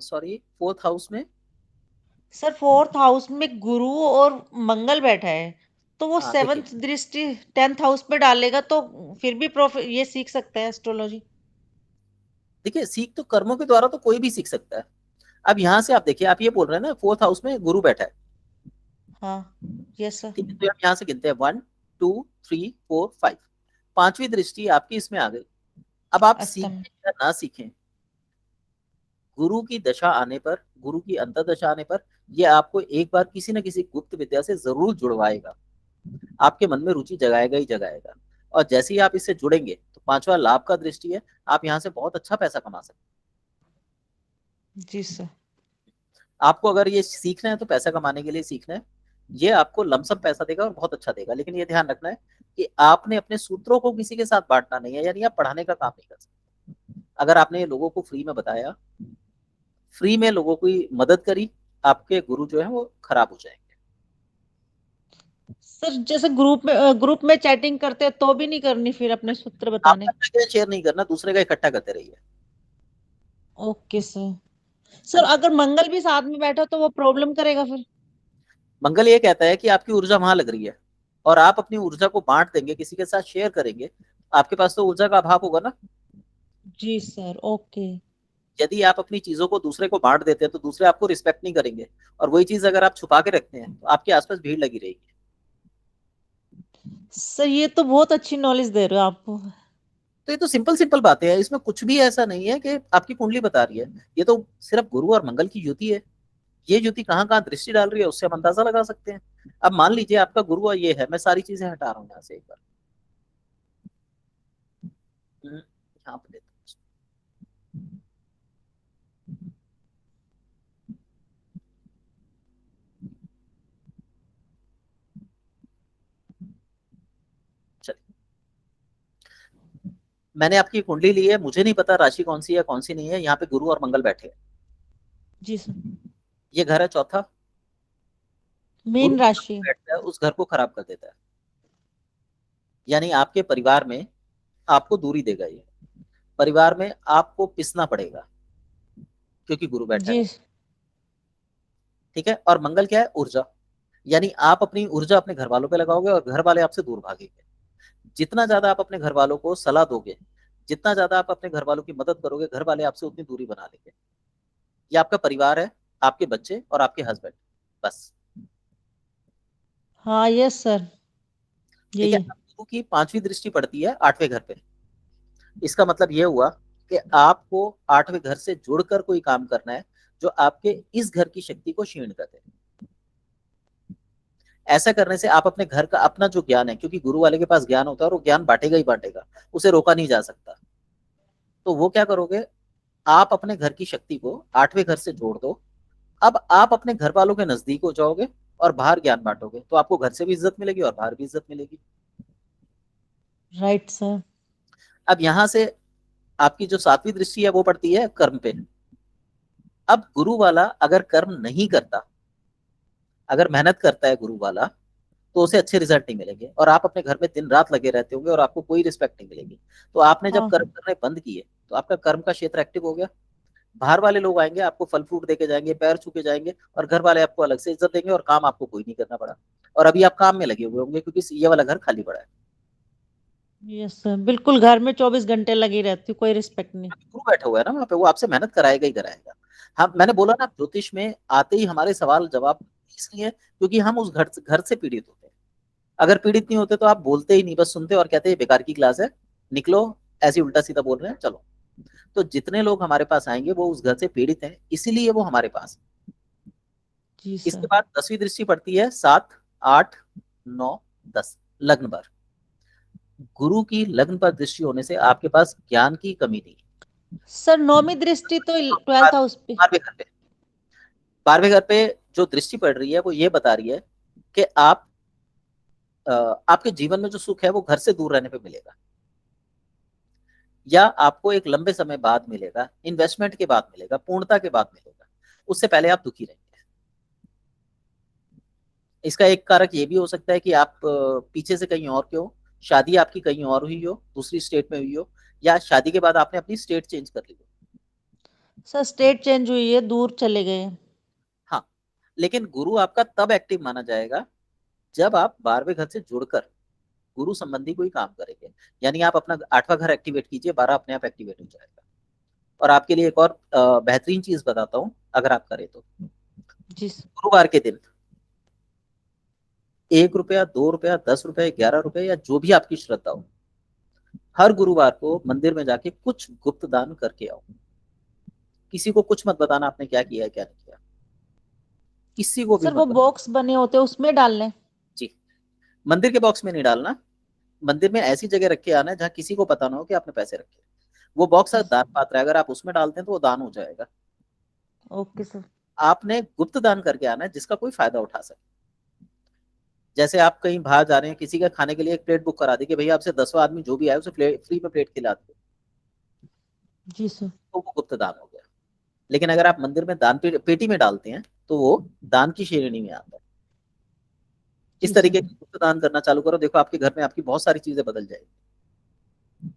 सॉरी, 4th हाउस में? सर 4th हाउस में गुरु और मंगल बैठा है, तो वो हाँ, 7th दृष्टि 10th हाउस पे डालेगा, तो फिर भी ये सीख सकता है एस्ट्रोलॉजी? देखिए, सीख तो कर्मों के द्वारा तो कोई भी सीख सकता है। अब यहाँ से आप देखिए, आप ये बोल रहे हैं ना 4th हाउस में गुरु बैठा है, हाँ, यस सर। ठीक है? तो हम यहाँ से गिनते हैं 1 2 3 4 5। पांचवी दृष्टि आपकी इसमें आ गई। अब आप अष्टम। सीखें या ना सीखें, गुरु की दशा आने पर, गुरु की अंतर्दशा आने पर, ये आपको एक बार किसी न किसी गुप्त विद्या से जरूर जुड़वाएगा। आपके मन में रुचि जगाएगा ही जगाएगा। और जैसे ही आप इससे जुड़ेंगे तो पांचवा लाभ का दृष्टि है, आप यहाँ से बहुत अच्छा पैसा कमा सकते हैं। जी सर। आपको अगर ये सीखना है तो पैसा कमाने के लिए सीखना है। ये आपको लमसम पैसा देगा और बहुत अच्छा देगा, लेकिन ये ध्यान रखना है कि आपने अपने सूत्रों को किसी के साथ बांटना नहीं है, यानी आप पढ़ाने का काम नहीं कर सकते। अगर आपने लोगों को फ्री में बताया, फ्री में लोगों की मदद करी, आपके गुरु जो है वो खराब हो जाएंगे। सर जैसे ग्रुप में चैटिंग करते हैं तो भी नहीं करनी फिर अपने सूत्र बताने? आपका शेयर नहीं करना, दूसरे का इकट्ठा करते रहिए। Okay sir. सर अगर मंगल भी साथ में बैठा तो वो प्रॉब्लम करेगा फिर? मंगल ये कहता है कि आपकी ऊर्जा वहां लग रही है और आप अपनी ऊर्जा को बांट देंगे, किसी के साथ शेयर करेंगे, आपके पास तो ऊर्जा का अभाव होगा ना। जी सर, ओके। यदि आप अपनी चीजों को दूसरे को बांट देते हैं तो दूसरे आपको रिस्पेक्ट नहीं करेंगे, और वही चीज अगर आप छुपा के रखते हैं तो आपके आसपास भीड़ लगी रहेगी। सर ये तो बहुत अच्छी नॉलेज दे रहे हो आप। तो ये तो सिंपल सिंपल बातें हैं, इसमें कुछ भी ऐसा नहीं है कि आपकी कुंडली बता रही है। ये तो सिर्फ गुरु और मंगल की युति है। ये युति कहाँ कहाँ दृष्टि डाल रही है उससे हम अंदाजा लगा सकते हैं। अब मान लीजिए आपका गुरु और ये है, मैं सारी चीजें हटा रहा हूँ यहाँ से एक बार। यहाँ पे देता हूँ। चलिए, मैंने आपकी कुंडली ली है, मुझे नहीं पता राशि कौन सी है कौन सी नहीं है। यहाँ पे गुरु और मंगल बैठे हैं। जी सर। ये घर है चौथा। मीन गुरु राशि। बैठता है उस घर को खराब कर देता है, यानी आपके परिवार में आपको दूरी देगा। ये परिवार में आपको पिसना पड़ेगा क्योंकि गुरु बैठा है, जी। ठीक है? और मंगल क्या है? ऊर्जा, यानी आप अपनी ऊर्जा अपने घर वालों पे लगाओगे और घर वाले आपसे दूर भागेंगे। जितना ज्यादा आप अपने घर वालों को सलाह दोगे, जितना ज्यादा आप अपने घर वालों की मदद करोगे, घर वाले आपसे उतनी दूरी बना लेंगे। ये आपका परिवार है, आपके बच्चे और आपके हस्बैंड, बस। हाँ यस सर, ठीक है? यही। गुरु की पांचवी दृष्टि पड़ती है 8वें घर पे। इसका मतलब ये हुआ कि आपको 8वें घर से जुड़कर कोई काम करना है जो आपके इस घर की शक्ति को क्षीण कर दे। ऐसा करने से आप अपने घर का अपना जो ज्ञान है, क्योंकि गुरु वाले के पास ज्ञान होता है और वो ज्ञान बांटेगा ही बांटेगा, उसे रोका नहीं जा सकता। तो वो क्या करोगे, आप अपने घर की शक्ति को 8वें घर से जोड़ दो। अब आप अपने घर वालों के नजदीक हो जाओगे और बाहर ज्ञान बांटोगे, तो आपको घर से भी इज्जत मिलेगी और बाहर भी इज्जत मिलेगी। Right sir. अब यहां से आपकी जो 7वीं दृष्टि है वो पड़ती है कर्म पे। अब गुरु वाला अगर कर्म नहीं करता, अगर मेहनत करता है गुरु वाला, तो उसे अच्छे रिजल्ट नहीं मिलेंगे और आप अपने घर में दिन रात लगे रहते होंगे और आपको कोई रिस्पेक्ट नहीं मिलेगी। तो आपने जब हाँ। कर्म करने बंद किए तो आपका कर्म का क्षेत्र एक्टिव हो गया। बाहर वाले लोग आएंगे, आपको फल फ्रूट देके जाएंगे, पैर छू के जाएंगे, और घर वाले आपको अलग से इज्जत देंगे और काम आपको कोई नहीं करना पड़ा। और अभी आप काम में लगे हुए होंगे क्योंकि ये वाला घर खाली पड़ा है। यस सर, बिल्कुल घर में 24 घंटे लगी रहती हूँ, कोई रिस्पेक्ट नहीं। गुरु बैठा हुआ है ना वहाँ पे, वो आपसे मेहनत कराएगा ही कराएगा। हम, मैंने बोला ना, ज्योतिष में आते ही हमारे सवाल जवाब इसलिए क्योंकि हम उस घर से पीड़ित होते हैं। अगर पीड़ित नहीं होते तो आप बोलते ही नहीं, बस सुनते और कहते बेकार की क्लास है, निकलो, ऐसे उल्टा सीधा बोल रहे हैं, चलो। तो जितने लोग हमारे पास आएंगे वो उस घर से पीड़ित हैं, इसीलिए वो हमारे पास। जी इसके सर। बाद 10वीं दृष्टि पड़ती है 7, 8, 9, 10 लग्न पर। गुरु की लग्न पर दृष्टि होने से आपके पास ज्ञान की कमी नहीं है। सर 9वीं दृष्टि तो 12th हाउस पे। 12वें घर पे, 12वें घर पे जो दृष्टि पड़ रही है वो ये बता रही है कि आपके जीवन में जो सुख है वो घर से दूर रहने पे मिलेगा, या आपको एक लंबे समय बाद मिलेगा, इन्वेस्टमेंट के बाद मिलेगा, पूर्णता के बाद मिलेगा। उससे पहले आप दुखी रहेंगे। इसका एक कारक ये भी हो सकता है कि आप पीछे से कहीं और के हो, शादी आपकी कहीं और हुई हो, दूसरी स्टेट में हुई हो, या शादी के बाद आपने अपनी स्टेट चेंज कर ली हो। सर स्टेट चेंज हुई है, दूर चले गए। हाँ, लेकिन गुरु आपका तब एक्टिव माना जाएगा जब आप 12वें घर से जुड़कर गुरु संबंधी कोई काम करेंगे। यानी आप अपना 8वां घर एक्टिवेट कीजिए, 12 अपने आप एक्टिवेट हो जाएगा। और आपके लिए एक और बेहतरीन चीज बताता हूँ, अगर आप करें तो जी सर। गुरुवार के दिन 1 रुपया, 2 रुपया, 10 रुपया, 11 रुपया, या जो भी आपकी श्रद्धा हो, हर गुरुवार को मंदिर में जाके कुछ गुप्त दान करके आओ। किसी को कुछ मत बताना आपने क्या किया है क्या नहीं किया, किसी को भी सर मत वो बताना। बॉक्स बने होते हैं उसमें डाल लें? जी, मंदिर के बॉक्स में नहीं डालना। मंदिर में ऐसी जगह रख के आना है जहाँ किसी को पता ना हो कि आपने पैसे रखे। वो बॉक्स दान पात्र है, अगर आप उसमें डालते हैं तो वो दान हो जाएगा। Okay sir. आपने गुप्त दान करके आना है जिसका कोई फायदा उठा सके। जैसे आप कहीं बाहर जा रहे हैं, किसी का खाने के लिए एक प्लेट बुक करा दी कि भैया आपसे 10वां आदमी जो भी आए उसे फ्री में प्लेट खिला दो, जी सर। तो वो गुप्त दान हो गया। लेकिन अगर आप मंदिर में दान पेटी में डालते हैं तो वो दान की श्रेणी में आता है। इस जी तरीके सर। के गुप्त दान करना चालू करो, देखो आपके घर में आपकी बहुत सारी चीजें बदल जाएगी।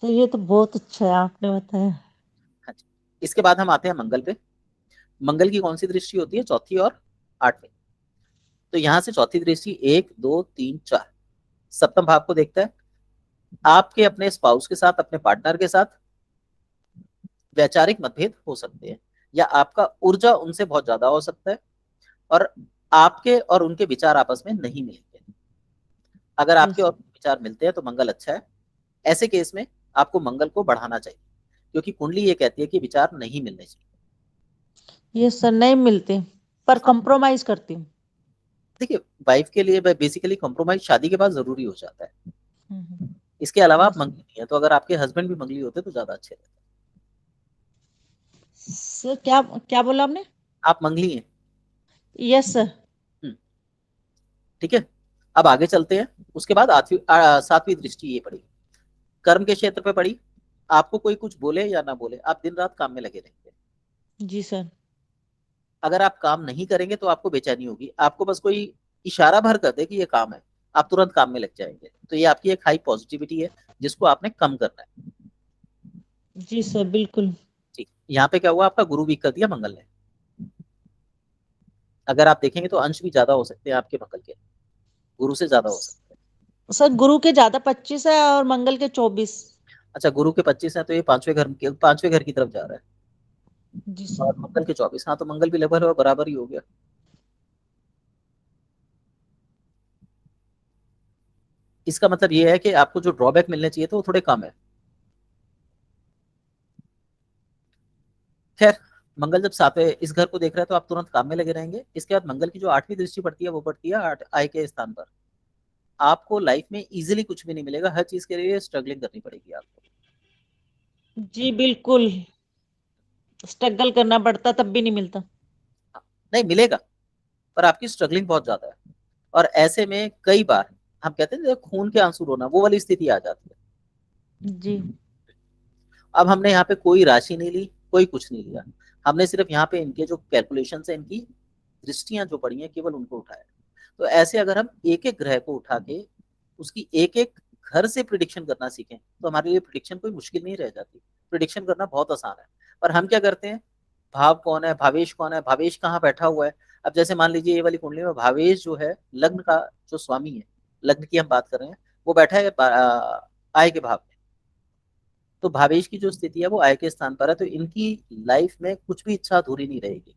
तो ये तो बहुत अच्छा है आपने बताया। हाँ जी। इसके बाद हम आते हैं मंगल पे। मंगल की कौन सी दृष्टि होती है? चौथी और 8वीं। तो यहां से चौथी दृष्टि 1, 2, 3, 4 सप्तम भाव को देखता है। आपके अपने स्पाउस के साथ, अपने पार्टनर के साथ वैचारिक मतभेद हो सकते हैं, या आपका ऊर्जा उनसे बहुत ज्यादा हो सकता है, और आपके और उनके विचार आपस में नहीं मिलेंगे। अगर आपके और विचार मिलते हैं तो मंगल अच्छा है। ऐसे केस में आपको मंगल को बढ़ाना चाहिए, क्योंकि कुंडली ये कहती है कि विचार नहीं मिलने चाहिए। ये सर नहीं मिलते, पर कंप्रोमाइज करती हूँ। देखिए, वाइफ के लिए बेसिकली कॉम्प्रोमाइज शादी के बाद जरूरी हो जाता है। हम्म। इसके अलावा आप Yes, मंगली नहीं है, तो अगर आपके हस्बैंड भी मंगली होते तो ज्यादा अच्छे रहते। सर क्या क्या बोला आपने? आप मंगली हैं। Yes sir. हम्म, ठीक है। अब आगे चलते हैं। उसके बाद 7वीं दृष्टि ये पड़ी, कर्म के क्षेत्र पे पड़ी। आपको कोई कुछ बोले या ना बोले, आप दिन रात काम में लगे रहेंगे। जी सर। अगर आप काम नहीं करेंगे तो आपको बेचैनी होगी। आपको बस कोई इशारा भर कर दे कि ये काम है, आप तुरंत काम में लग जाएंगे। तो ये आपकी एक हाई पॉजिटिविटी है जिसको आपने कम करना है। जी सर बिल्कुल। ठीक, यहाँ पे क्या हुआ, आपका गुरु वीक कर दिया मंगल ने। अगर आप देखेंगे तो अंश भी ज्यादा हो सकते हैं आपके मंगल के, गुरु से ज्यादा हो सकते हैं। सर गुरु के ज्यादा 25 है और मंगल के 24। अच्छा, गुरु के 25 है तो ये पांचवें घर की तरफ जा रहा है, जी सर। और मंगल के 24। हाँ, तो मंगल भी लगभग बराबर ही हो गया। इसका मतलब ये है कि आपको जो ड्रॉबैक मिलने चाहिए थे वो थोड़े कम है। खैर, मंगल जब 7वें इस घर को देख रहा है तो आप तुरंत काम में लगे रहेंगे। इसके बाद मंगल की जो 8वीं दृष्टि पड़ती है वो पड़ती है 8 आय के स्थान पर। आपको लाइफ में इजीली कुछ भी नहीं मिलेगा, हर चीज के लिए स्ट्रगलिंग करनी पड़ेगी आपको। जी बिल्कुल, स्ट्रगल करना पड़ता तब भी नहीं मिलता। हाँ, नहीं मिलेगा, पर आपकी स्ट्रगलिंग बहुत ज्यादा है। और ऐसे में कई बार हम कहते हैं खून के आंसू रोना, वो वाली स्थिति आ जाती है। जी। अब हमने यहाँ पे कोई राशि नहीं ली, कोई कुछ नहीं लिया। हमने सिर्फ यहाँ पे इनके जो कैलकुलेशन है, इनकी दृष्टियां जो पड़ी हैं, केवल उनको उठाया। तो ऐसे अगर हम एक एक ग्रह को उठा के उसकी एक एक घर से प्रिडिक्शन करना सीखें तो हमारे लिए प्रिडिक्शन कोई मुश्किल नहीं रह जाती। प्रिडिक्शन करना बहुत आसान है। पर हम क्या करते हैं, भाव कौन है, भावेश कौन है, भावेश कहाँ बैठा हुआ है। अब जैसे मान लीजिए ये वाली कुंडली में भावेश जो है, लग्न का जो स्वामी है, लग्न की हम बात कर रहे हैं, वो बैठा है आय के भाव में। तो भावेश की जो स्थिति है वो आय के स्थान पर है, तो इनकी लाइफ में कुछ भी इच्छा अधूरी नहीं रहेगी।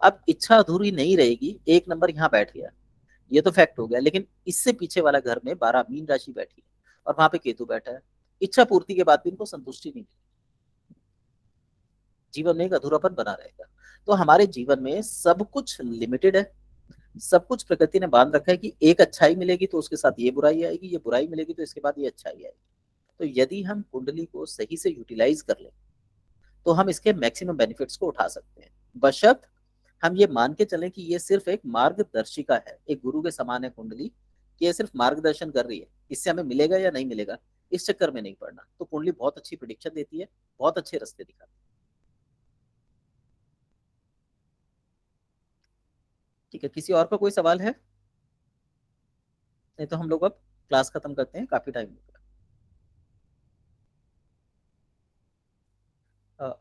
अब इच्छा अधूरी नहीं रहेगी, एक नंबर यहाँ बैठ गया। ये तो फैक्ट हो गया, लेकिन इससे पीछे वाला घर में 12 मीन राशि बैठी है और वहां पे केतु बैठा है। इच्छा पूर्ति के बाद भी इनको संतुष्टि नहीं मिलेगी, जीवन में एक अधूरापन बना रहेगा। तो हमारे जीवन में सब कुछ लिमिटेड है, सब कुछ प्रकृति ने बांध रखा है कि एक अच्छाई मिलेगी तो उसके साथ ये बुराई आएगी, ये बुराई मिलेगी तो इसके बाद ये अच्छाई आएगी। तो यदि हम कुंडली को सही से यूटिलाइज कर लें तो हम इसके मैक्सिमम बेनिफिट्स को उठा सकते हैं, बशर्त हम ये मान के चलें कि ये सिर्फ एक मार्गदर्शिका है, एक गुरु के समान है कुंडली, कि ये सिर्फ मार्गदर्शन कर रही है, इससे हमें मिलेगा या नहीं मिलेगा इस चक्कर में नहीं पड़ना। तो कुंडली बहुत अच्छी प्रिडिक्शन देती है, बहुत अच्छे रास्ते दिखाती है। ठीक है, किसी और का कोई सवाल है? नहीं तो हम लोग अब क्लास खत्म करते हैं, काफी टाइम हो गया।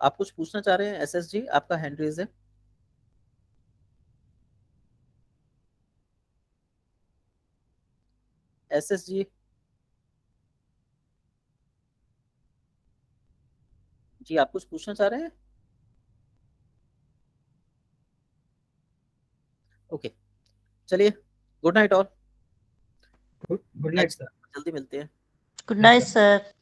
आप कुछ पूछना चाह रहे हैं एसएस जी? आपका हैंड रेज है। एसएस जी, जी आप कुछ पूछना चाह रहे हैं? ओके, चलिए, good night all. Good night sir. जल्दी मिलते हैं। Good night sir.